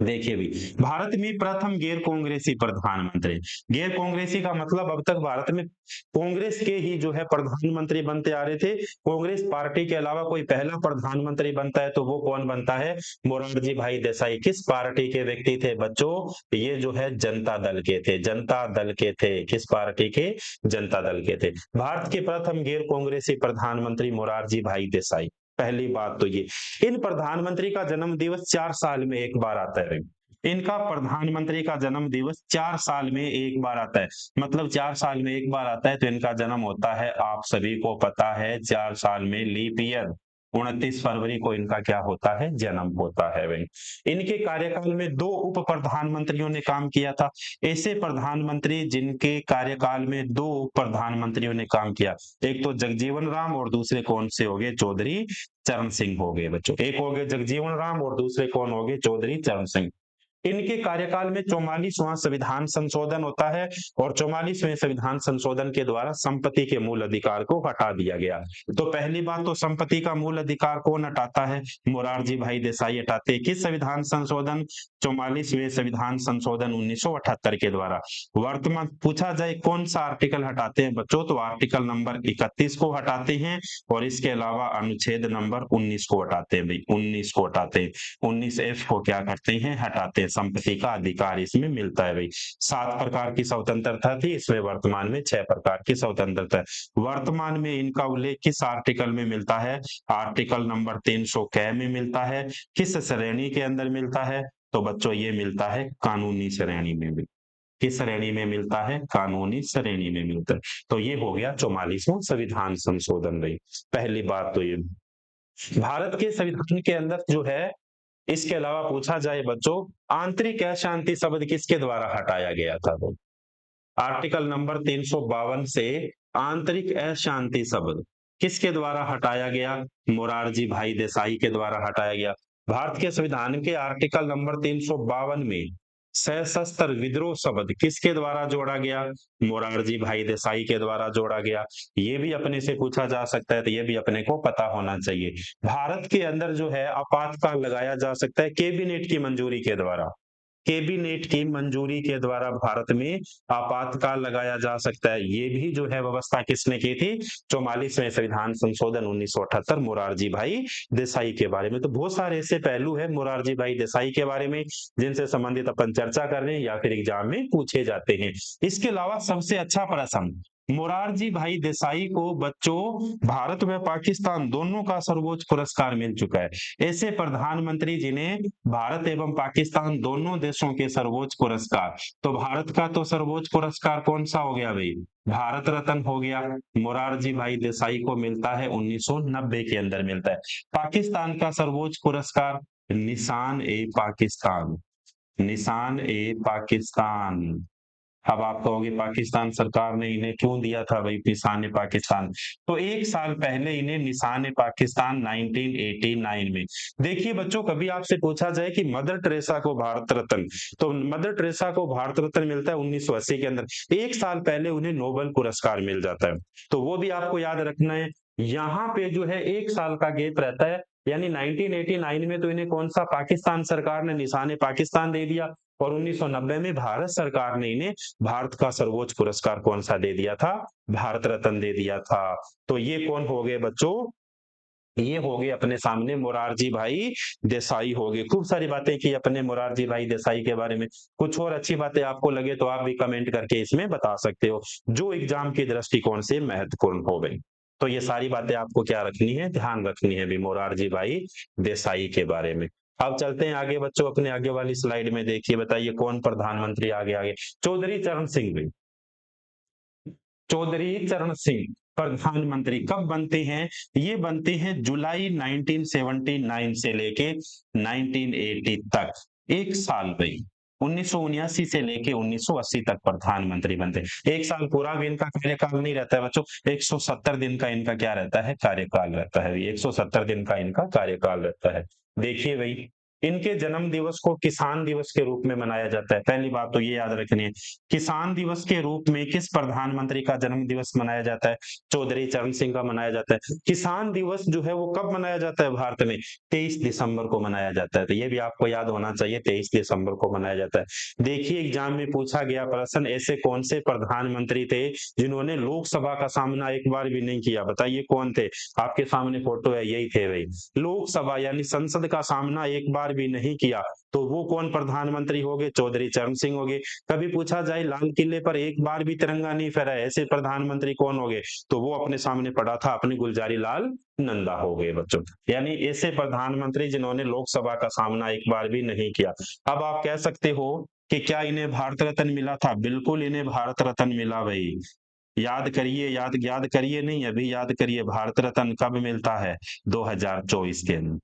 देखिए भी भारत में प्रथम गैर कांग्रेसी प्रधानमंत्री, गैर कांग्रेसी का मतलब अब तक भारत में कांग्रेस के ही जो है प्रधानमंत्री बनते आ रहे थे। कांग्रेस पार्टी के अलावा कोई पहला प्रधानमंत्री बनता है तो वो कौन बनता है? मोरारजी भाई देसाई। किस पार्टी के व्यक्ति थे बच्चों? ये जो है जनता दल के थे, जनता दल के थे। किस पार्टी के? जनता दल के थे। भारत के प्रथम गैर कांग्रेसी प्रधानमंत्री मोरारजी भाई देसाई। पहली बात तो ये, इन प्रधानमंत्री का जन्म दिवस 4 साल में एक बार आता है। इनका प्रधानमंत्री का जन्म दिवस 4 साल में एक बार आता है, मतलब 4 साल में एक बार आता है तो इनका जन्म होता है, आप सभी को पता है 4 साल में लीप ईयर। 29 फरवरी को इनका क्या होता है, जन्म होता है भाई। इनके कार्यकाल में 2 उप प्रधानमंत्रियों ने काम किया था। ऐसे प्रधानमंत्री जिनके कार्यकाल में 2 उप प्रधानमंत्रियों ने काम किया, एक तो जगजीवन राम और दूसरे कौन से हो गए, चौधरी चरण सिंह हो गए बच्चों। एक हो गए जगजीवन राम और दूसरे कौन हो गए, चौधरी चरण सिंह। इनके कार्यकाल में 44वां संविधान संशोधन होता है और 44वें संविधान संशोधन के द्वारा संपत्ति के मूल अधिकार को हटा दिया गया। तो पहली बात तो संपत्ति का मूल अधिकार कौन हटाता है, मोरारजी भाई देसाई हटाते हैं। किस संविधान संशोधन, 44वें संविधान संशोधन 1978 के द्वारा। वर्तमान पूछा जाए कौन सा आर्टिकल हटाते हैं बच्चों, तो आर्टिकल नंबर 31 को हटाते हैं और इसके अलावा अनुच्छेद नंबर 19 को हटाते हैं भाई, 19 को हटाते हैं। 19F को क्या करते हैं, हटाते हैं। संपत्ति का अधिकार इसमें मिलता है भाई। 7 प्रकार की स्वतंत्रता थी, इसमें वर्तमान में 6 प्रकार की स्वतंत्रता है। वर्तमान में इनका उल्लेख किस आर्टिकल में मिलता है, आर्टिकल नंबर 300 क में मिलता है। किस श्रेणी के अंदर मिलता है, तो बच्चों ये मिलता है कानूनी श्रेणी में भी। किस श्रेणी में मिलता है, कानूनी श्रेणी में मिलता है। तो ये हो गया 44वां संविधान संशोधन भाई। पहली बात तो ये भारत के संविधान के अंदर जो है, इसके अलावा पूछा जाए बच्चों, आंतरिक अशांति शब्द किसके द्वारा हटाया गया था, तो आर्टिकल नंबर 352 से आंतरिक अशांति शब्द किसके द्वारा हटाया गया, मोरारजी भाई देसाई के द्वारा हटाया गया। भारत के संविधान के आर्टिकल नंबर 352 में सशस्त्र विद्रोह शब्द किसके द्वारा जोड़ा गया, मोरारजी भाई देसाई के द्वारा जोड़ा गया। ये भी अपने से पूछा जा सकता है, तो ये भी अपने को पता होना चाहिए। भारत के अंदर जो है आपातकाल लगाया जा सकता है कैबिनेट की मंजूरी के द्वारा। कैबिनेट की मंजूरी के द्वारा भारत में आपातकाल लगाया जा सकता है। ये भी जो है व्यवस्था किसने की थी, 44वें संविधान संशोधन 1978 मोरारजी भाई देसाई के बारे में। तो बहुत सारे ऐसे पहलू है मोरारजी भाई देसाई के बारे में जिनसे संबंधित अपन चर्चा कर रहे हैं या फिर एग्जाम में पूछे जाते हैं। इसके अलावा सबसे अच्छा प्रश्न, मोरारजी भाई देसाई को बच्चों भारत व पाकिस्तान दोनों का सर्वोच्च पुरस्कार मिल चुका है। ऐसे प्रधानमंत्री जिन्हें भारत एवं पाकिस्तान दोनों देशों के सर्वोच्च पुरस्कार, तो भारत का तो सर्वोच्च पुरस्कार कौन सा हो गया भाई, भारत रत्न हो गया। मोरारजी भाई देसाई को मिलता है 1990 के अंदर मिलता है। पाकिस्तान का सर्वोच्च पुरस्कार निशान ए पाकिस्तान, निशान ए पाकिस्तान। अब आप कहोगे पाकिस्तान सरकार ने इन्हें क्यों दिया था भाई निशान पाकिस्तान, तो एक साल पहले इन्हें निशान पाकिस्तान 1989 में। देखिए बच्चों, कभी आपसे पूछा जाए कि मदर टेरेसा को भारत रत्न, तो मदर टेरेसा को भारत रत्न मिलता है 1980 के अंदर। एक साल पहले उन्हें नोबेल पुरस्कार मिल जाता है, तो वो भी आपको याद रखना है। यहाँ पे जो है एक साल का गैप रहता है, यानी 1989 में तो इन्हें कौन सा, पाकिस्तान सरकार ने निशान पाकिस्तान दे दिया और 1990 में भारत सरकार ने इन्हें भारत का सर्वोच्च पुरस्कार कौन सा दे दिया था, भारत रत्न दे दिया था। तो ये कौन हो गए बच्चों, ये हो गए अपने सामने मोरारजी भाई देसाई हो गए। खूब सारी बातें की अपने मोरारजी भाई देसाई के बारे में। कुछ और अच्छी बातें आपको लगे तो आप भी कमेंट करके इसमें बता सकते हो, जो एग्जाम के दृष्टिकोण से महत्वपूर्ण हो गई। तो ये सारी बातें आपको क्या रखनी है, ध्यान रखनी है भी मोरारजी भाई देसाई के बारे में। अब चलते हैं आगे बच्चों, अपने आगे वाली स्लाइड में देखिए, बताइए कौन प्रधानमंत्री आगे आगे, चौधरी चरण सिंह भाई। चौधरी चरण सिंह प्रधानमंत्री कब बनते हैं, ये बनते हैं जुलाई 1979 से लेके 1980 तक, एक साल भाई। 1979 से लेके 1980 तक प्रधानमंत्री बनते हैं। एक साल पूरा भी इनका कार्यकाल नहीं रहता है बच्चों, 170 दिन का इनका क्या रहता है, कार्यकाल रहता है। 170 दिन का इनका कार्यकाल रहता है। देखिए भाई, इनके जन्म दिवस को किसान दिवस के रूप में मनाया जाता है। पहली बात तो ये याद रखनी है, किसान दिवस के रूप में किस प्रधानमंत्री का जन्म दिवस मनाया जाता है, चौधरी चरण सिंह का मनाया जाता है। किसान दिवस जो है वो कब मनाया जाता है भारत में, 23 दिसंबर को मनाया जाता है। तो ये भी आपको याद होना चाहिए, 23 दिसंबर को मनाया जाता है। देखिए एग्जाम में पूछा गया प्रश्न, ऐसे कौन से प्रधानमंत्री थे जिन्होंने लोकसभा का सामना एक बार भी नहीं किया, बताइए कौन थे। आपके सामने फोटो है, यही थे भाई। लोकसभा यानी संसद का सामना एक बार भी नहीं किया, तो वो कौन प्रधानमंत्री हो गए, चौधरी चरण सिंह हो गए। कभी पूछा जाए लाल किले पर एक बार भी तिरंगा नहीं फहराया, ऐसे प्रधानमंत्री कौन हो गए, तो वो अपने सामने पड़ा था अपने गुलजारी लाल नंदा हो गए बच्चों। यानी ऐसे प्रधानमंत्री जिन्होंने लोकसभा का सामना एक बार भी नहीं किया। अब आप कह सकते हो कि क्या इन्हें भारत रत्न मिला था, बिल्कुल इन्हें भारत रत्न मिला भाई। याद करिए, याद याद करिए नहीं, अभी याद करिए, भारत रत्न कब मिलता है? 2024 के अंदर।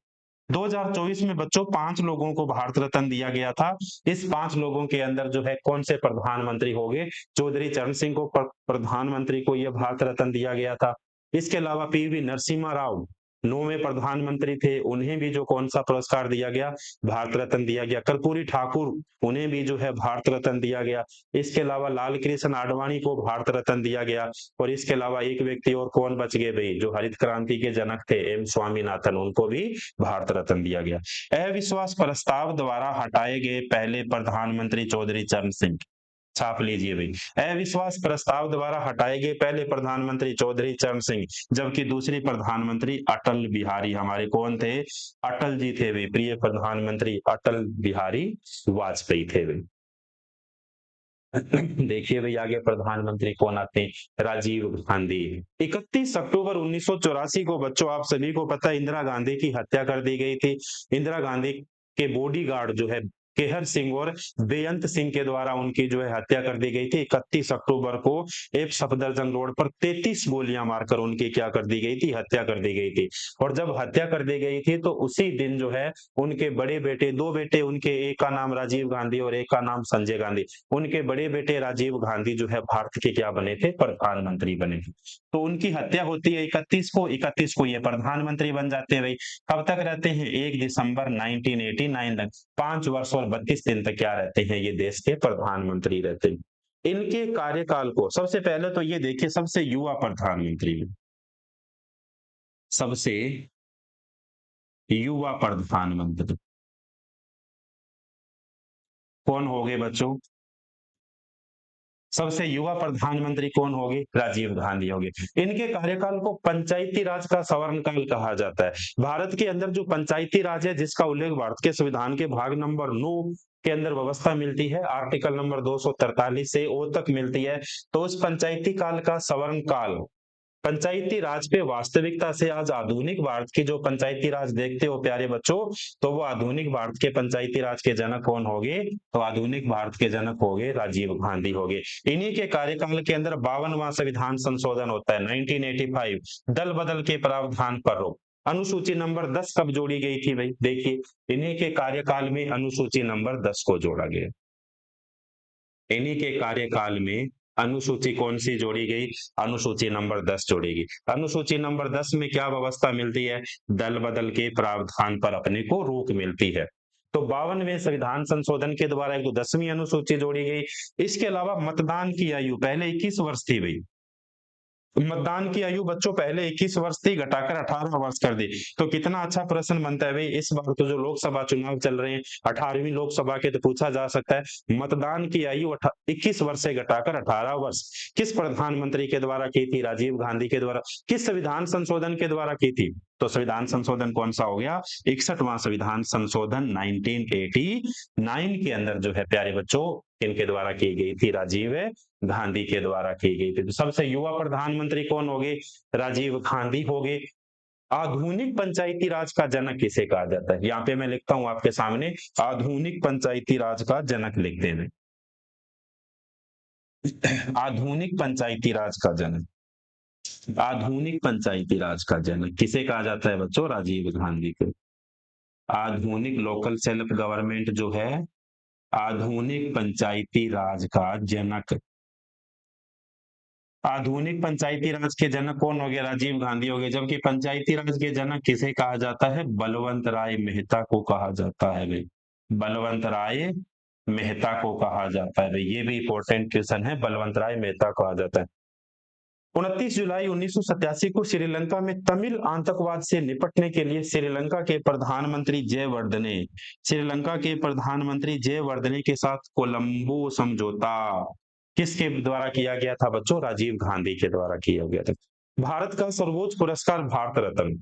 2024 में बच्चों 5 लोगों को भारत रत्न दिया गया था। इस 5 लोगों के अंदर जो है कौन से प्रधानमंत्री हो गए? चौधरी चरण सिंह को प्रधानमंत्री को यह भारत रत्न दिया गया था। इसके अलावा पीवी नरसिम्हा राव 9वें प्रधानमंत्री थे, उन्हें भी जो कौन सा पुरस्कार दिया गया? भारत रत्न दिया गया। कर्पूरी ठाकुर, उन्हें भी जो है भारत रत्न दिया गया। इसके अलावा लाल कृष्ण आडवाणी को भारत रत्न दिया गया। और इसके अलावा एक व्यक्ति और कौन बच गए भाई, जो हरित क्रांति के जनक थे, एम स्वामीनाथन, उनको भी भारत रत्न दिया गया। अविश्वास प्रस्ताव द्वारा हटाए गए पहले प्रधानमंत्री चौधरी चरण सिंह, छाप लीजिए भाई। अविश्वास प्रस्ताव द्वारा हटाए गए पहले प्रधानमंत्री चौधरी चरण सिंह, जबकि दूसरी प्रधानमंत्री अटल बिहारी, हमारे कौन थे? अटल जी थे भाई, प्रिय प्रधानमंत्री अटल बिहारी वाजपेयी थे भाई। देखिए भाई आगे प्रधानमंत्री कौन आते हैं? राजीव गांधी। 31 अक्टूबर 1984 को बच्चों आप सभी को पता है इंदिरा गांधी की हत्या कर दी गई थी। इंदिरा गांधी के बॉडीगार्ड जो है केहर सिंह और बेअंत सिंह के द्वारा उनकी जो है हत्या कर दी गई थी। 31 अक्टूबर को एक सफदरजंग रोड पर 33 गोलियां मारकर उनकी क्या कर दी गई थी? हत्या कर दी गई थी। और जब हत्या कर दी गई थी तो उसी दिन जो है उनके बड़े बेटे, दो बेटे उनके, एक का नाम राजीव गांधी और एक का नाम संजय गांधी, उनके बड़े बेटे राजीव गांधी जो है भारत के क्या बने थे? प्रधानमंत्री बने थे। तो उनकी हत्या होती है 31 को ये प्रधानमंत्री बन जाते हैं भाई। कब तक रहते हैं? 1 दिसंबर 1989 तक। 5 वर्ष और 32 दिन तक क्या रहते हैं? ये देश के प्रधानमंत्री रहते हैं। इनके कार्यकाल को सबसे पहले तो ये देखिए, सबसे युवा प्रधानमंत्री, सबसे युवा प्रधानमंत्री कौन हो गए बच्चों? सबसे युवा प्रधानमंत्री कौन होंगे? राजीव गांधी होंगे। इनके कार्यकाल को पंचायती राज का स्वर्ण काल कहा जाता है। भारत के अंदर जो पंचायती राज है, जिसका उल्लेख भारत के संविधान के भाग नंबर 9 के अंदर व्यवस्था मिलती है, आर्टिकल नंबर 243 से ओ तक मिलती है। तो उस पंचायती काल का स्वर्ण काल, पंचायती राज पे वास्तविकता से आज आधुनिक भारत की जो पंचायती राज देखते हो प्यारे बच्चों, तो वो आधुनिक भारत के पंचायती राज के जनक कौन होंगे? तो आधुनिक भारत के जनक होंगे राजीव गांधी होंगे। इन्हीं के कार्यकाल के अंदर 52वां संविधान संशोधन होता है 1985, दल बदल के प्रावधान पर रोक। अनुसूची नंबर 10 कब जोड़ी गई थी भाई? देखिए, इन्हीं के कार्यकाल में अनुसूची नंबर 10 को जोड़ा गया। इन्हीं के कार्यकाल में अनुसूची कौन सी जोड़ी गई? अनुसूची नंबर 10 जोड़ी गई। अनुसूची नंबर 10 में क्या व्यवस्था मिलती है? दल बदल के प्रावधान पर अपने को रोक मिलती है। तो 52वें संविधान संशोधन के द्वारा एक 10वीं अनुसूची जोड़ी गई। इसके अलावा मतदान की आयु पहले 21 वर्ष थी भाई। मतदान की आयु बच्चों पहले 21 वर्ष थी, घटाकर 18 वर्ष कर दी। तो कितना अच्छा प्रश्न बनता है भाई, इस बार तो जो लोकसभा चुनाव चल रहे हैं 18वीं लोकसभा के, तो पूछा जा सकता है मतदान की आयु 21 वर्ष से घटाकर 18 वर्ष किस प्रधानमंत्री के द्वारा की थी? राजीव गांधी के द्वारा। किस संविधान संशोधन के द्वारा की थी? तो संविधान संशोधन कौन सा हो गया? 61वां संविधान संशोधन 1989 के अंदर जो है प्यारे बच्चों इनके द्वारा की गई थी, राजीव गांधी के द्वारा की गई थी। तो सबसे युवा प्रधानमंत्री कौन होंगे? राजीव गांधी होंगे। आधुनिक पंचायती राज का जनक किसे कहा जाता है? यहाँ पे मैं लिखता हूं आपके सामने, आधुनिक पंचायती राज का जनक लिख देना। आधुनिक पंचायती राज का जनक, आधुनिक पंचायती राज का जनक किसे कहा जाता है बच्चों? राजीव गांधी को। आधुनिक लोकल सेल्फ गवर्नमेंट जो है, आधुनिक पंचायती राज का जनक, आधुनिक पंचायती राज के जनक कौन हो गए? राजीव गांधी हो गए। जबकि पंचायती राज के जनक किसे कहा जाता है? बलवंत राय मेहता को कहा जाता है भाई। बलवंत राय मेहता को कहा जाता है भाई। ये भी इंपॉर्टेंट क्वेश्चन है, बलवंत राय मेहता कहा जाता है। 29 जुलाई 1987 को श्रीलंका में तमिल आतंकवाद से निपटने के लिए श्रीलंका के प्रधानमंत्री जयवर्धने, श्रीलंका के प्रधानमंत्री जयवर्धने के साथ कोलंबो समझौता किसके द्वारा किया गया था बच्चों? राजीव गांधी के द्वारा किया गया था। भारत का सर्वोच्च पुरस्कार भारत रत्न,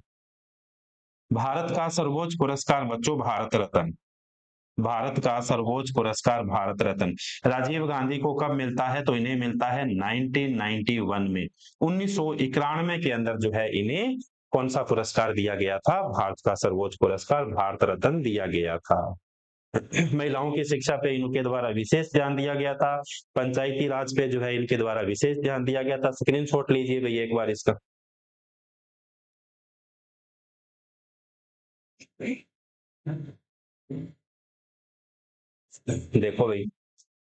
भारत का सर्वोच्च पुरस्कार बच्चों भारत रत्न, भारत का सर्वोच्च पुरस्कार भारत रत्न राजीव गांधी को कब मिलता है? तो इन्हें मिलता है 1991 में। 1991 के अंदर जो है इन्हें कौन सा पुरस्कार दिया गया था? भारत का सर्वोच्च पुरस्कार भारत रत्न दिया गया था। महिलाओं की शिक्षा पे इनके द्वारा विशेष ध्यान दिया गया था। पंचायती राज पे जो है इनके द्वारा विशेष ध्यान दिया गया था। स्क्रीनशॉट लीजिए भैया एक बार इसका। देखो भाई,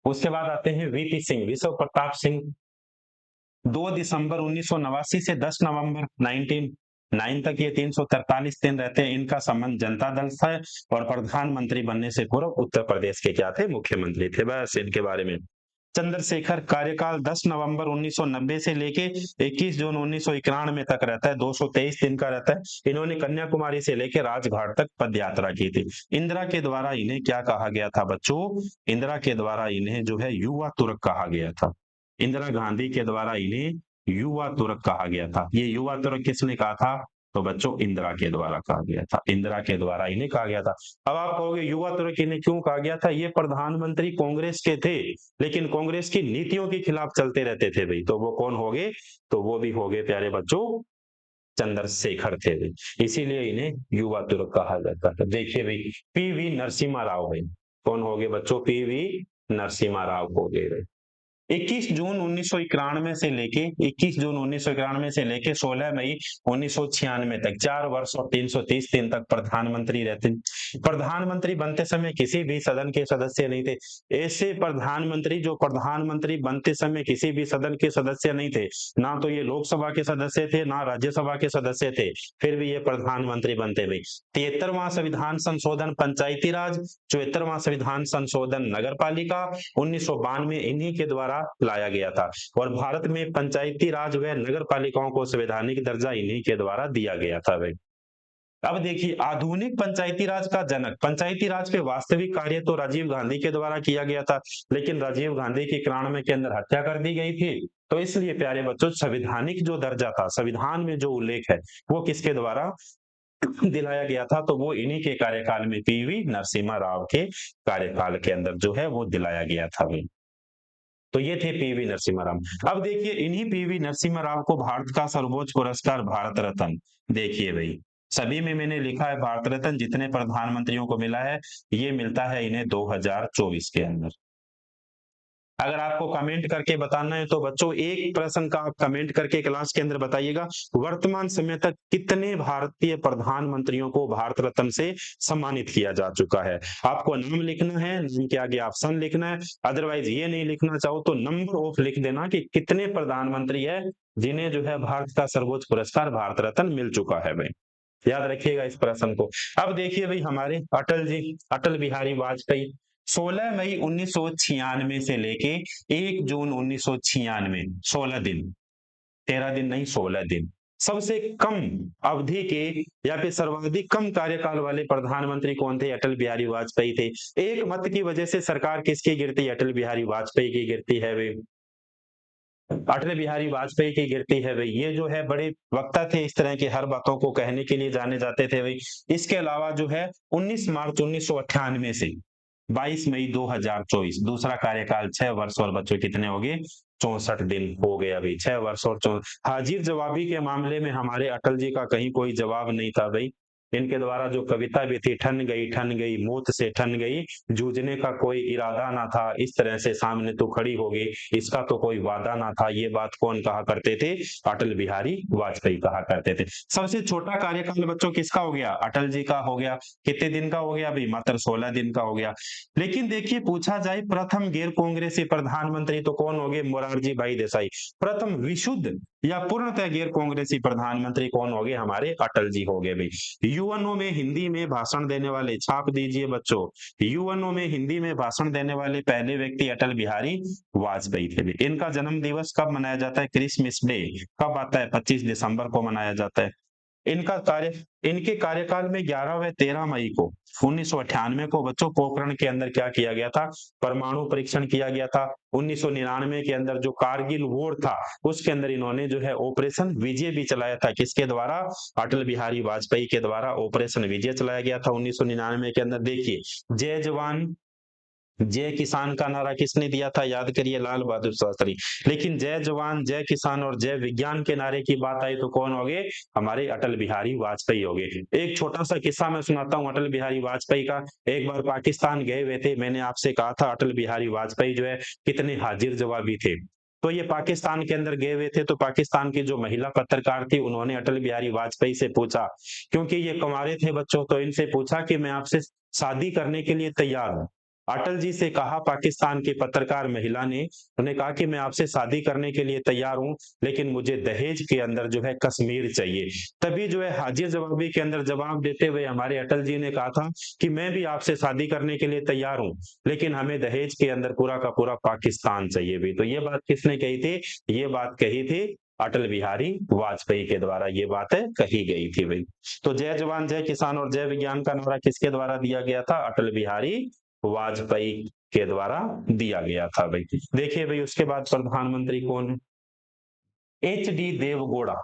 उसके बाद आते हैं वीपी सिंह, विश्व प्रताप सिंह। 2 दिसंबर 1989 से 10 नवंबर 1909 तक ये 343 दिन रहते हैं। इनका संबंध जनता दल से, और प्रधानमंत्री बनने से पूर्व उत्तर प्रदेश के क्या थे, मुख्यमंत्री थे। बस इनके बारे में। चंद्रशेखर कार्यकाल 10 नवंबर 1990 से लेके 21 जून 1991 तक रहता है, 223 दिन का रहता है। इन्होंने कन्याकुमारी से लेके राजघाट तक पद यात्रा की थी। इंदिरा के द्वारा इन्हें क्या कहा गया था बच्चों? इंदिरा के द्वारा इन्हें जो है युवा तुर्क कहा गया था। इंदिरा गांधी के द्वारा इन्हें युवा तुर्क कहा गया था। ये युवा तुर्क किसने कहा था? तो बच्चों इंदिरा के द्वारा कहा गया था। इंदिरा के द्वारा इन्हें कहा गया था। अब आप कहोगे युवा तुर्क इन्हें क्यों कहा गया था? ये प्रधानमंत्री कांग्रेस के थे, लेकिन कांग्रेस की नीतियों के खिलाफ चलते रहते थे भाई। तो वो कौन हो गए? तो वो भी हो गए प्यारे बच्चों, चंद्रशेखर थे भाई। इसीलिए इन्हें युवा तुर्क कहा जाता था। देखिए भाई, पीवी नरसिम्हा राव भाई, कौन हो गए बच्चों? पीवी नरसिम्हा राव हो गए भाई। 21 जून 1991 से लेके 21 जून 1991 से लेके 16 मई 1996 तक 4 वर्ष और 330 दिन तक प्रधानमंत्री रहते। प्रधानमंत्री बनते समय किसी भी सदन के सदस्य नहीं थे। ऐसे प्रधानमंत्री जो प्रधानमंत्री बनते समय किसी भी सदन के सदस्य नहीं थे, ना तो ये लोकसभा के सदस्य थे, ना राज्यसभा के सदस्य थे, फिर भी ये प्रधानमंत्री बनते भाई। 73वां संविधान संशोधन पंचायती राज, 74वां संविधान संशोधन नगर पालिका 1992 इन्हीं के द्वारा लाया गया था। और भारत में पंचायती राज व नगर पालिकाओं को संवैधानिक दर्जा इन्हीं के द्वारा दिया गया था भाई। अब देखिए, आधुनिक पंचायती राज का जनक, पंचायती राज के वास्तविक कार्य तो राजीव गांधी के द्वारा किया गया था, लेकिन राजीव गांधी की 91 के अंदर हत्या कर दी गई थी। तो इसलिए प्यारे बच्चों, संविधानिक जो दर्जा था, संविधान में जो उल्लेख है, वो किसके द्वारा दिलाया गया था? तो वो इन्हीं के कार्यकाल में, पीवी नरसिम्हा राव के कार्यकाल के अंदर जो है वो दिलाया गया था भाई। तो ये थे पीवी नरसिम्हा राव। अब देखिए, इन्हीं पीवी नरसिम्हा राव को भारत का सर्वोच्च पुरस्कार भारत रत्न, देखिए भाई, सभी में मैंने लिखा है भारत रत्न जितने प्रधानमंत्रियों को मिला है, ये मिलता है इन्हें 2024 के अंदर। अगर आपको कमेंट करके बताना है तो बच्चों एक प्रश्न का आप कमेंट करके क्लास के अंदर बताइएगा, वर्तमान समय तक कितने भारतीय प्रधानमंत्रियों को भारत रत्न से सम्मानित किया जा चुका है? आपको नाम लिखना है, नाम के आगे ऑप्शन लिखना है। अदरवाइज ये नहीं लिखना चाहो तो नंबर ऑफ लिख देना कि कितने प्रधानमंत्री है जिन्हें जो है भारत का सर्वोच्च पुरस्कार भारत रत्न मिल चुका है भाई। याद रखिएगा इस प्रश्न को। अब देखिए भाई, हमारे अटल जी, अटल बिहारी वाजपेयी, 16 मई 1996 से लेके 1 जून 1996, 16 दिन, 13 दिन नहीं, 16 दिन। सबसे कम अवधि के या फिर सर्वाधिक कम कार्यकाल वाले प्रधानमंत्री कौन थे? अटल बिहारी वाजपेयी थे। एक मत की वजह से सरकार किसकी गिरती? अटल बिहारी वाजपेयी की गिरती है भाई। अटल बिहारी वाजपेयी की गिरती है भाई। ये जो है बड़े वक्ता थे, इस तरह की हर बातों को कहने के लिए जाने जाते थे भाई। इसके अलावा जो है 19 मार्च 1998 से 22 मई 2024, दूसरा कार्यकाल 6 वर्ष और बच्चों कितने हो गए? 64 दिन हो गए अभी, 6 वर्ष और हाजिर जवाबी के मामले में हमारे अटल जी का कहीं कोई जवाब नहीं था भाई। इनके द्वारा जो कविता भी थी, ठन गई मौत से ठन गई, जूझने का कोई इरादा ना था, इस तरह से सामने तो खड़ी हो गई, इसका तो कोई वादा ना था, ये बात कौन कहा करते थे? अटल बिहारी वाजपेयी कहा करते थे। सबसे छोटा कार्यकाल बच्चों किसका हो गया? अटल जी का हो गया। कितने दिन का हो गया भाई? मात्र 16 दिन का हो गया। लेकिन देखिए, पूछा जाए प्रथम गैर कांग्रेसी प्रधानमंत्री तो कौन हो गए? मोरारजी भाई देसाई। प्रथम विशुद्ध या पूर्णतः गैर कांग्रेसी प्रधानमंत्री कौन हो गए? हमारे अटल जी हो गए भाई। यूएनओ में हिंदी में भाषण देने वाले, छाप दीजिए बच्चों, यूएनओ में हिंदी में भाषण देने वाले पहले व्यक्ति अटल बिहारी वाजपेयी थे। इनका जन्म दिवस कब मनाया जाता है? क्रिसमस डे कब आता है? 25 दिसंबर को मनाया जाता है। इनका कार्य, इनके कार्यकाल में 11 व 13 मई को 1998 को बच्चों पोखरण के अंदर क्या किया गया था? परमाणु परीक्षण किया गया था। 1999 के अंदर जो कारगिल वॉर था, उसके अंदर इन्होंने जो है ऑपरेशन विजय भी चलाया था। किसके द्वारा? अटल बिहारी वाजपेयी के द्वारा ऑपरेशन विजय चलाया गया था 1999 के अंदर। देखिए, जय जवान जय किसान का नारा किसने दिया था? याद करिए, लाल बहादुर शास्त्री। लेकिन जय जवान, जय किसान और जय विज्ञान के नारे की बात आई तो कौन हो गए? हमारे अटल बिहारी वाजपेयी हो गए। एक छोटा सा किस्सा मैं सुनाता हूँ अटल बिहारी वाजपेयी का। एक बार पाकिस्तान गए हुए थे, मैंने आपसे कहा था अटल बिहारी वाजपेयी जो है कितने हाजिर जवाबी थे। तो ये पाकिस्तान के अंदर गए हुए थे, तो पाकिस्तान की जो महिला पत्रकार थी उन्होंने अटल बिहारी वाजपेयी से पूछा, क्योंकि ये कुंवारे थे बच्चों, तो इनसे पूछा कि मैं आपसे शादी करने के लिए तैयार हूं। अटल जी से कहा, पाकिस्तान की पत्रकार महिला ने, उन्हें कहा कि मैं आपसे शादी करने के लिए तैयार हूं, लेकिन मुझे दहेज के अंदर जो है कश्मीर चाहिए। तभी जो है हाजिर जवाबी के अंदर जवाब देते हुए हमारे अटल जी ने कहा था कि मैं भी आपसे शादी करने के लिए तैयार हूं, लेकिन हमें दहेज के अंदर पूरा का पूरा पाकिस्तान चाहिए भी। तो ये बात किसने कही थी? ये बात कही थी अटल बिहारी वाजपेयी के द्वारा, ये बात कही गई थी भाई। तो जय जवान, जय किसान और जय विज्ञान का नारा किसके द्वारा दिया गया था? अटल बिहारी वाजपेयी के द्वारा दिया गया था भाई। देखिए भाई, उसके बाद प्रधानमंत्री कौन है? H D Deve Gowda.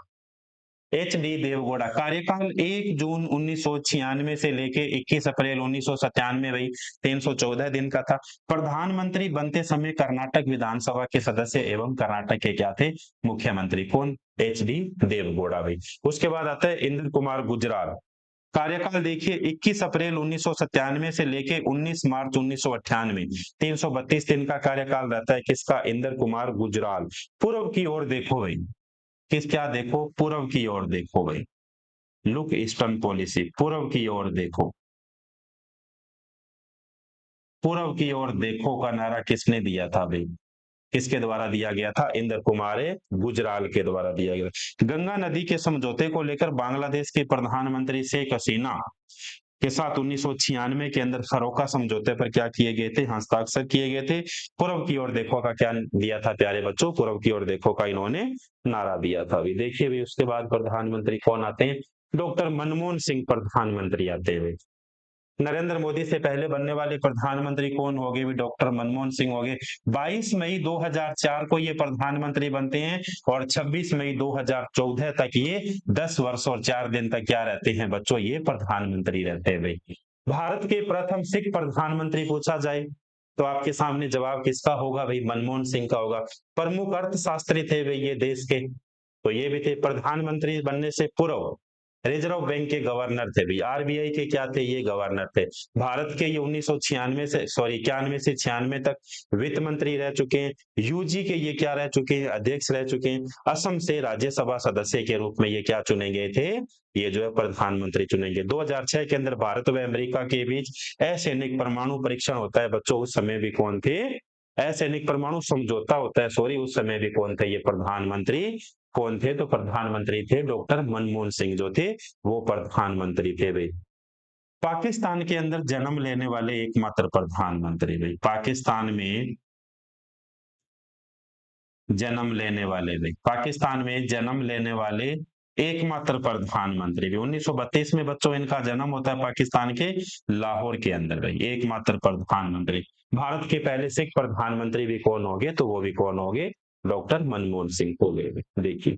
H D Deve Gowda, कार्यकाल 1 जून 1996 से लेके 21 अप्रैल 1997 भाई, 314 दिन का था। प्रधानमंत्री बनते समय कर्नाटक विधानसभा के सदस्य एवं कर्नाटक के क्या थे? मुख्यमंत्री। कौन? एच डी देवगौड़ा भाई। उसके बाद आता है इंद्र कुमार गुजराल। कार्यकाल देखिए 21 अप्रैल 1997 से लेके 19 मार्च 1998, 332 दिन का कार्यकाल रहता है किसका? इंद्र कुमार गुजराल। पूर्व की ओर देखो भाई, किस क्या देखो? पूर्व की ओर देखो भाई, लुक ईस्टर्न पॉलिसी, पूर्व की ओर देखो। पूर्व की ओर देखो का नारा किसने दिया था भाई? किसके द्वारा दिया गया था? इंद्र कुमार गुजराल के द्वारा दिया गया। गंगा नदी के समझौते को लेकर बांग्लादेश के प्रधानमंत्री शेख हसीना के साथ 1996 के अंदर फरोका समझौते पर क्या किए गए थे? हस्ताक्षर किए गए थे। पूर्व की ओर देखो का क्या दिया था प्यारे बच्चों? पूर्व की ओर देखो का इन्होंने नारा दिया था। अभी देखिए भी उसके बाद प्रधानमंत्री कौन आते हैं? डॉक्टर मनमोहन सिंह प्रधानमंत्री आते हैं। नरेंद्र मोदी से पहले बनने वाले प्रधानमंत्री कौन हो गए? भी डॉक्टर मनमोहन सिंह हो गए। 22 मई 2004 को ये प्रधानमंत्री बनते हैं और 26 मई 2014 तक ये 10 वर्ष और 4 दिन तक क्या रहते हैं बच्चों? ये प्रधानमंत्री रहते हैं भाई। भारत के प्रथम सिख प्रधानमंत्री पूछा जाए तो आपके सामने जवाब किसका होगा भाई? मनमोहन सिंह का होगा। प्रमुख अर्थशास्त्री थे भाई ये देश के, तो ये भी थे। प्रधानमंत्री बनने से पूर्व रिजर्व बैंक के गवर्नर थे भी, आरबीआई के क्या थे? ये गवर्नर थे। भारत के ये 1996 से, सॉरी 91 से 96 तक वित्त मंत्री रह चुके हैं। यूजी के ये क्या रह चुके हैं? अध्यक्ष रह चुके हैं। असम से राज्यसभा सदस्य के रूप में ये क्या चुने गए थे? ये जो है प्रधानमंत्री चुनेंगे। 2006 के अंदर भारत व अमेरिका के बीच असैनिक परमाणु परीक्षण होता है बच्चों, उस समय भी कौन थे? असैनिक परमाणु समझौता होता है, सॉरी, उस समय भी कौन थे? ये प्रधानमंत्री कौन थे? तो प्रधानमंत्री थे डॉक्टर मनमोहन सिंह जो थे, वो प्रधानमंत्री थे भाई। पाकिस्तान के अंदर जन्म लेने वाले एकमात्र प्रधानमंत्री भाई, पाकिस्तान में जन्म लेने वाले भाई, पाकिस्तान में जन्म लेने वाले एकमात्र प्रधानमंत्री भी 1932 में बच्चों इनका जन्म होता है पाकिस्तान के लाहौर के अंदर भाई, एकमात्र प्रधानमंत्री। भारत के पहले सिख प्रधानमंत्री भी कौन हो गए? तो वो भी कौन हो गए? डॉक्टर मनमोहन सिंह हो गए। देखिए,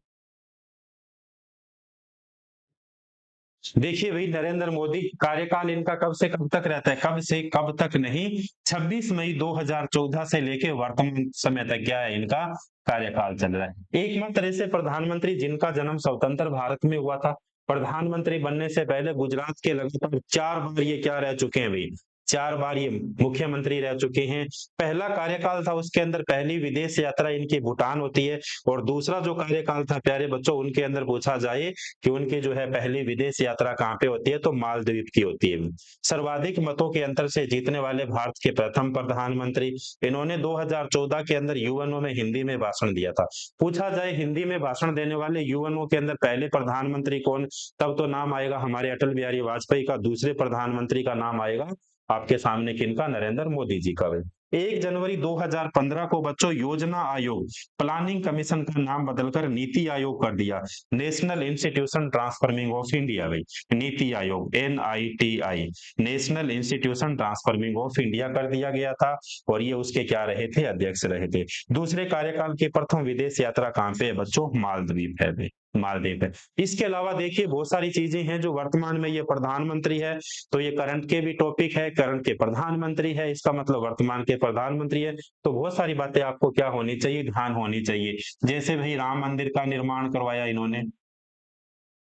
देखिए भाई, नरेंद्र मोदी कार्यकाल इनका कब से कब तक रहता है? कब से कब तक नहीं, 26 मई 2014 से लेके वर्तमान समय तक क्या है इनका कार्यकाल चल रहा है। एकमात्र ऐसे प्रधानमंत्री जिनका जन्म स्वतंत्र भारत में हुआ था। प्रधानमंत्री बनने से पहले गुजरात के लगातार 4 बार ये क्या रह चुके हैं भाई? 4 बार ये मुख्यमंत्री रह चुके हैं। पहला कार्यकाल था उसके अंदर पहली विदेश यात्रा इनकी भूटान होती है, और दूसरा जो कार्यकाल था प्यारे बच्चों उनके अंदर पूछा जाए कि उनकी जो है पहली विदेश यात्रा कहाँ पे होती है? तो मालदीव की होती है। सर्वाधिक मतों के अंतर से जीतने वाले भारत के प्रथम प्रधानमंत्री। इन्होंने 2014 के अंदर यूएनओ में हिंदी में भाषण दिया था। पूछा जाए हिंदी में भाषण देने वाले यूएनओ के अंदर पहले प्रधानमंत्री कौन, तब तो नाम आएगा हमारे अटल बिहारी वाजपेयी का। दूसरे प्रधानमंत्री का नाम आएगा आपके सामने किनका? नरेंद्र मोदी जी का। 1 जनवरी 2015 को बच्चों योजना आयोग, प्लानिंग कमीशन का नाम बदलकर नीति आयोग कर दिया। National institution transforming of India भाई, NITI Aayog NITI, national institution transforming of India कर दिया गया था, और ये उसके क्या रहे थे? अध्यक्ष रहे थे। दूसरे कार्यकाल की प्रथम विदेश यात्रा कहाँ पे है बच्चों? मालदीव है भाई। मालदीव है। इसके अलावा देखिए बहुत सारी चीजें हैं जो वर्तमान में ये प्रधानमंत्री है, तो ये करंट के भी टॉपिक है, करंट के प्रधानमंत्री है, इसका मतलब वर्तमान के प्रधानमंत्री है। तो बहुत सारी बातें आपको क्या होनी चाहिए, ध्यान होनी चाहिए। जैसे भाई राम मंदिर का निर्माण करवाया इन्होंने,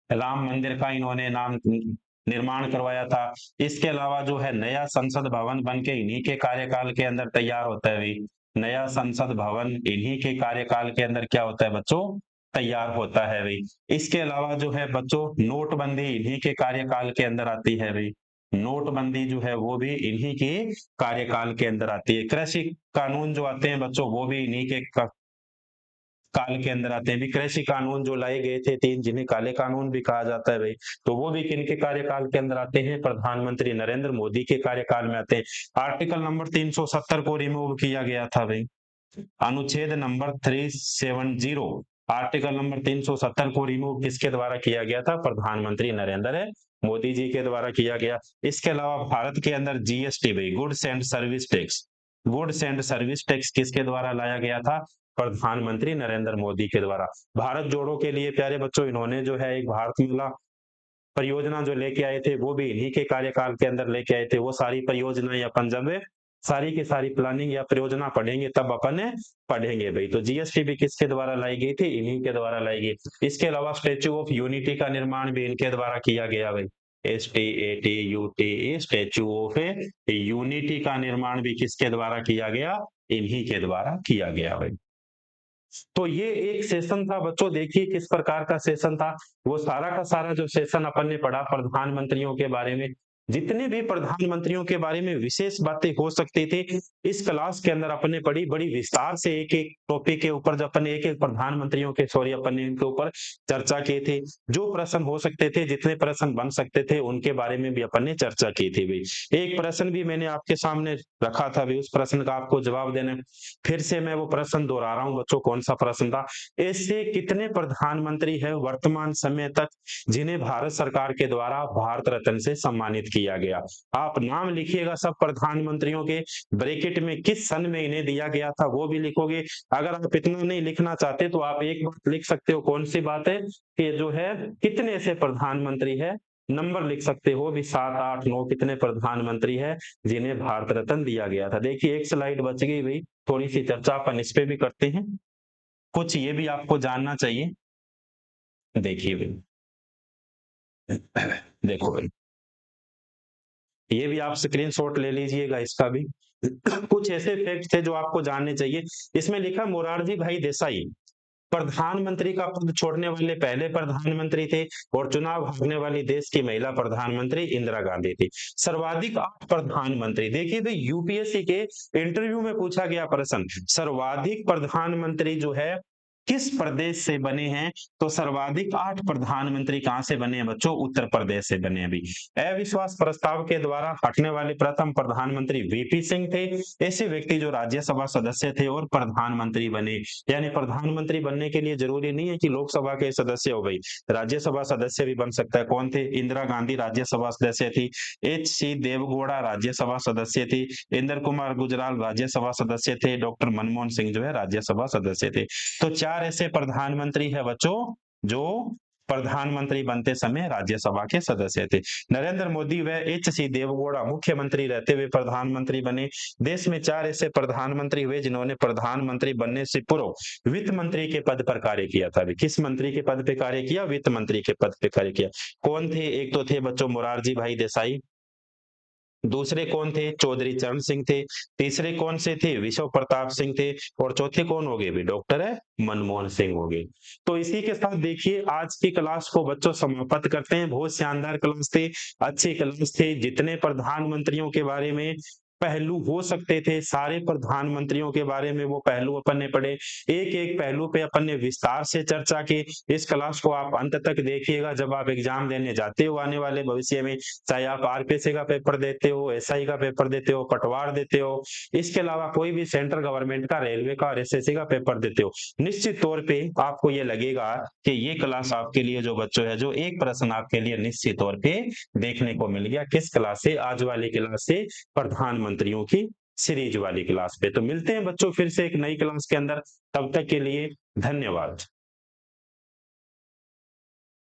राम मंदिर का इन्होंने नाम निर्माण करवाया था। इसके अलावा जो है नया संसद भवन बन के इन्हीं के कार्यकाल के अंदर तैयार होता है भाई। नया संसद भवन इन्हीं के कार्यकाल के अंदर क्या होता है बच्चों, तैयार होता है भाई। इसके अलावा जो है बच्चों नोटबंदी इन्हीं के कार्यकाल के अंदर आती है भाई। नोटबंदी जो है वो भी इन्हीं के कार्यकाल के अंदर आती है। कृषि कानून जो आते हैं बच्चों वो भी इन्हीं के काल के अंदर आते हैं भी। कृषि कानून जो लाए गए थे तीन, जिन्हें काले कानून भी कहा जाता है भाई, तो वो भी किनके कार्यकाल के अंदर आते हैं, प्रधानमंत्री नरेंद्र मोदी के कार्यकाल में आते हैं। आर्टिकल नंबर 370 को रिमूव किया गया था भाई। अनुच्छेद नंबर 370, आर्टिकल नंबर 370 को रिमूव किसके द्वारा किया गया था, प्रधानमंत्री नरेंद्र मोदी जी के द्वारा किया गया। इसके अलावा भारत के अंदर जीएसटी भाई, goods and service tax, goods and service tax किसके द्वारा लाया गया था, प्रधानमंत्री नरेंद्र मोदी के द्वारा। भारत जोड़ो के लिए प्यारे बच्चों इन्होंने जो है एक भारतमाला परियोजना जो लेके आए थे वो भी इन्हीं के कार्यकाल के अंदर लेके आए थे। वो सारी परियोजनाएं अपन जब सारी की सारी प्लानिंग या परियोजना पढ़ेंगे तब अपन पढ़ेंगे भाई। तो जीएसटी भी किसके द्वारा लाई गई थी, इन्हीं के द्वारा लाई गई। इसके अलावा स्टेच्यू ऑफ यूनिटी का निर्माण भी इनके द्वारा किया गया भाई। STATUT, स्टेच्यू ऑफ यूनिटी का निर्माण भी किसके द्वारा किया गया, इन्हीं के द्वारा किया गया भाई। तो ये एक सेशन था बच्चों, देखिए किस प्रकार का सेशन था। वो सारा का सारा जो सेशन अपन ने पढ़ा प्रधानमंत्रियों के बारे में, जितने भी प्रधानमंत्रियों के बारे में विशेष बातें हो सकती थी इस क्लास के अंदर अपन ने पढ़ी। बड़ी विस्तार से एक एक टॉपिक के ऊपर जब अपन ने एक एक प्रधानमंत्रियों के सॉरी अपन ने इनके ऊपर चर्चा की थी। जो प्रश्न हो सकते थे, जितने प्रश्न बन सकते थे उनके बारे में भी अपन ने चर्चा की थी भाई। एक प्रश्न भी मैंने आपके सामने रखा था भाई, उस प्रश्न का आपको जवाब देना है। फिर से मैं वो प्रश्न दोहरा रहा हूं बच्चों, कौन सा प्रश्न था, ऐसे कितने प्रधानमंत्री है वर्तमान समय तक जिन्हें भारत सरकार के द्वारा भारत रत्न से सम्मानित किया गया। आप नाम लिखिएगा सब प्रधानमंत्रियों के, ब्रैकेट में किस सन में इन्हें दिया गया था वो भी लिखोगे। अगर आप इतना नहीं लिखना चाहते तो आप एक बात लिख सकते हो, कौन सी बात है कि जो है कितने ऐसे प्रधानमंत्री है, नंबर लिख सकते हो भी 7 8 9 कितने प्रधानमंत्री है जिन्हें भारत रत्न दिया गया था। देखिए एक स्लाइड बच गई भाई, थोड़ी सी चर्चा अपन इस पे भी करते हैं, कुछ ये भी आपको जानना चाहिए। देखिए भाई, देखो भाई, ये भी आप स्क्रीनशॉट ले लीजिएगा इसका भी। कुछ ऐसे फैक्ट थे जो आपको जानने चाहिए। इसमें लिखा मोरारजी भाई देसाई प्रधानमंत्री का पद छोड़ने वाले पहले प्रधानमंत्री थे और चुनाव हारने वाली देश की महिला प्रधानमंत्री इंदिरा गांधी थी। सर्वाधिक 8 प्रधानमंत्री, देखिए तो यूपीएससी के इंटरव्यू में पूछा गया प्रश्न, सर्वाधिक प्रधानमंत्री जो है किस प्रदेश से बने हैं, तो सर्वाधिक 8 प्रधानमंत्री कहां से बने हैं बच्चों, उत्तर प्रदेश से बने। अभी अविश्वास प्रस्ताव के द्वारा हटने वाले प्रथम प्रधानमंत्री वीपी सिंह थे, ऐसे व्यक्ति जो राज्यसभा सदस्य थे और प्रधानमंत्री बने। यानी प्रधानमंत्री बनने के लिए जरूरी नहीं है कि लोकसभा के सदस्य हो भाई, राज्यसभा सदस्य भी बन सकता है। कौन थे, इंदिरा गांधी राज्यसभा सदस्य थी, HC देवगौड़ा राज्यसभा सदस्य थी, इंद्र कुमार गुजराल राज्यसभा सदस्य थे, डॉक्टर मनमोहन सिंह जो है राज्यसभा सदस्य थे। तो 4 ऐसे प्रधानमंत्री है बच्चों जो प्रधानमंत्री बनते समय राज्यसभा के सदस्य थे। नरेंद्र मोदी व HC देवगौड़ा मुख्यमंत्री रहते हुए प्रधानमंत्री बने। देश में 4 ऐसे प्रधानमंत्री हुए जिन्होंने प्रधानमंत्री बनने से पूर्व वित्त मंत्री के पद पर कार्य किया था। किस मंत्री के पद पे कार्य किया, वित्त मंत्री के पद पे कार्य किया। कौन थे, एक तो थे बच्चों मोरारजी भाई देसाई, दूसरे कौन थे, चौधरी चरण सिंह थे, तीसरे कौन से थे, विश्व प्रताप सिंह थे, और चौथे कौन हो गए भी, डॉक्टर है मनमोहन सिंह हो गए। तो इसी के साथ देखिए आज की क्लास को बच्चों समाप्त करते हैं। बहुत शानदार क्लास थे, अच्छी क्लास थे। जितने प्रधानमंत्रियों के बारे में पहलू हो सकते थे सारे प्रधानमंत्रियों के बारे में वो पहलू अपन ने पढ़े। एक एक पहलू पे अपन ने विस्तार से चर्चा की। इस क्लास को आप अंत तक देखिएगा जब आप एग्जाम देने जाते हो आने वाले भविष्य में, चाहे आप आरपीएससी का पेपर देते हो, एसआई का पेपर देते हो, पटवार देते हो, इसके अलावा कोई भी सेंट्रल गवर्नमेंट का, रेलवे का और एसएससी का पेपर देते हो, निश्चित तौर पे आपको ये लगेगा कि ये क्लास आपके लिए जो बच्चों है, जो एक प्रश्न आपके लिए निश्चित तौर पे देखने को मिल गया। किस क्लास से, आज वाली क्लास से, प्रधानमंत्रियों की सीरीज वाली क्लास पे। तो मिलते हैं बच्चों फिर से एक नई क्लास के अंदर, तब तक के लिए धन्यवाद।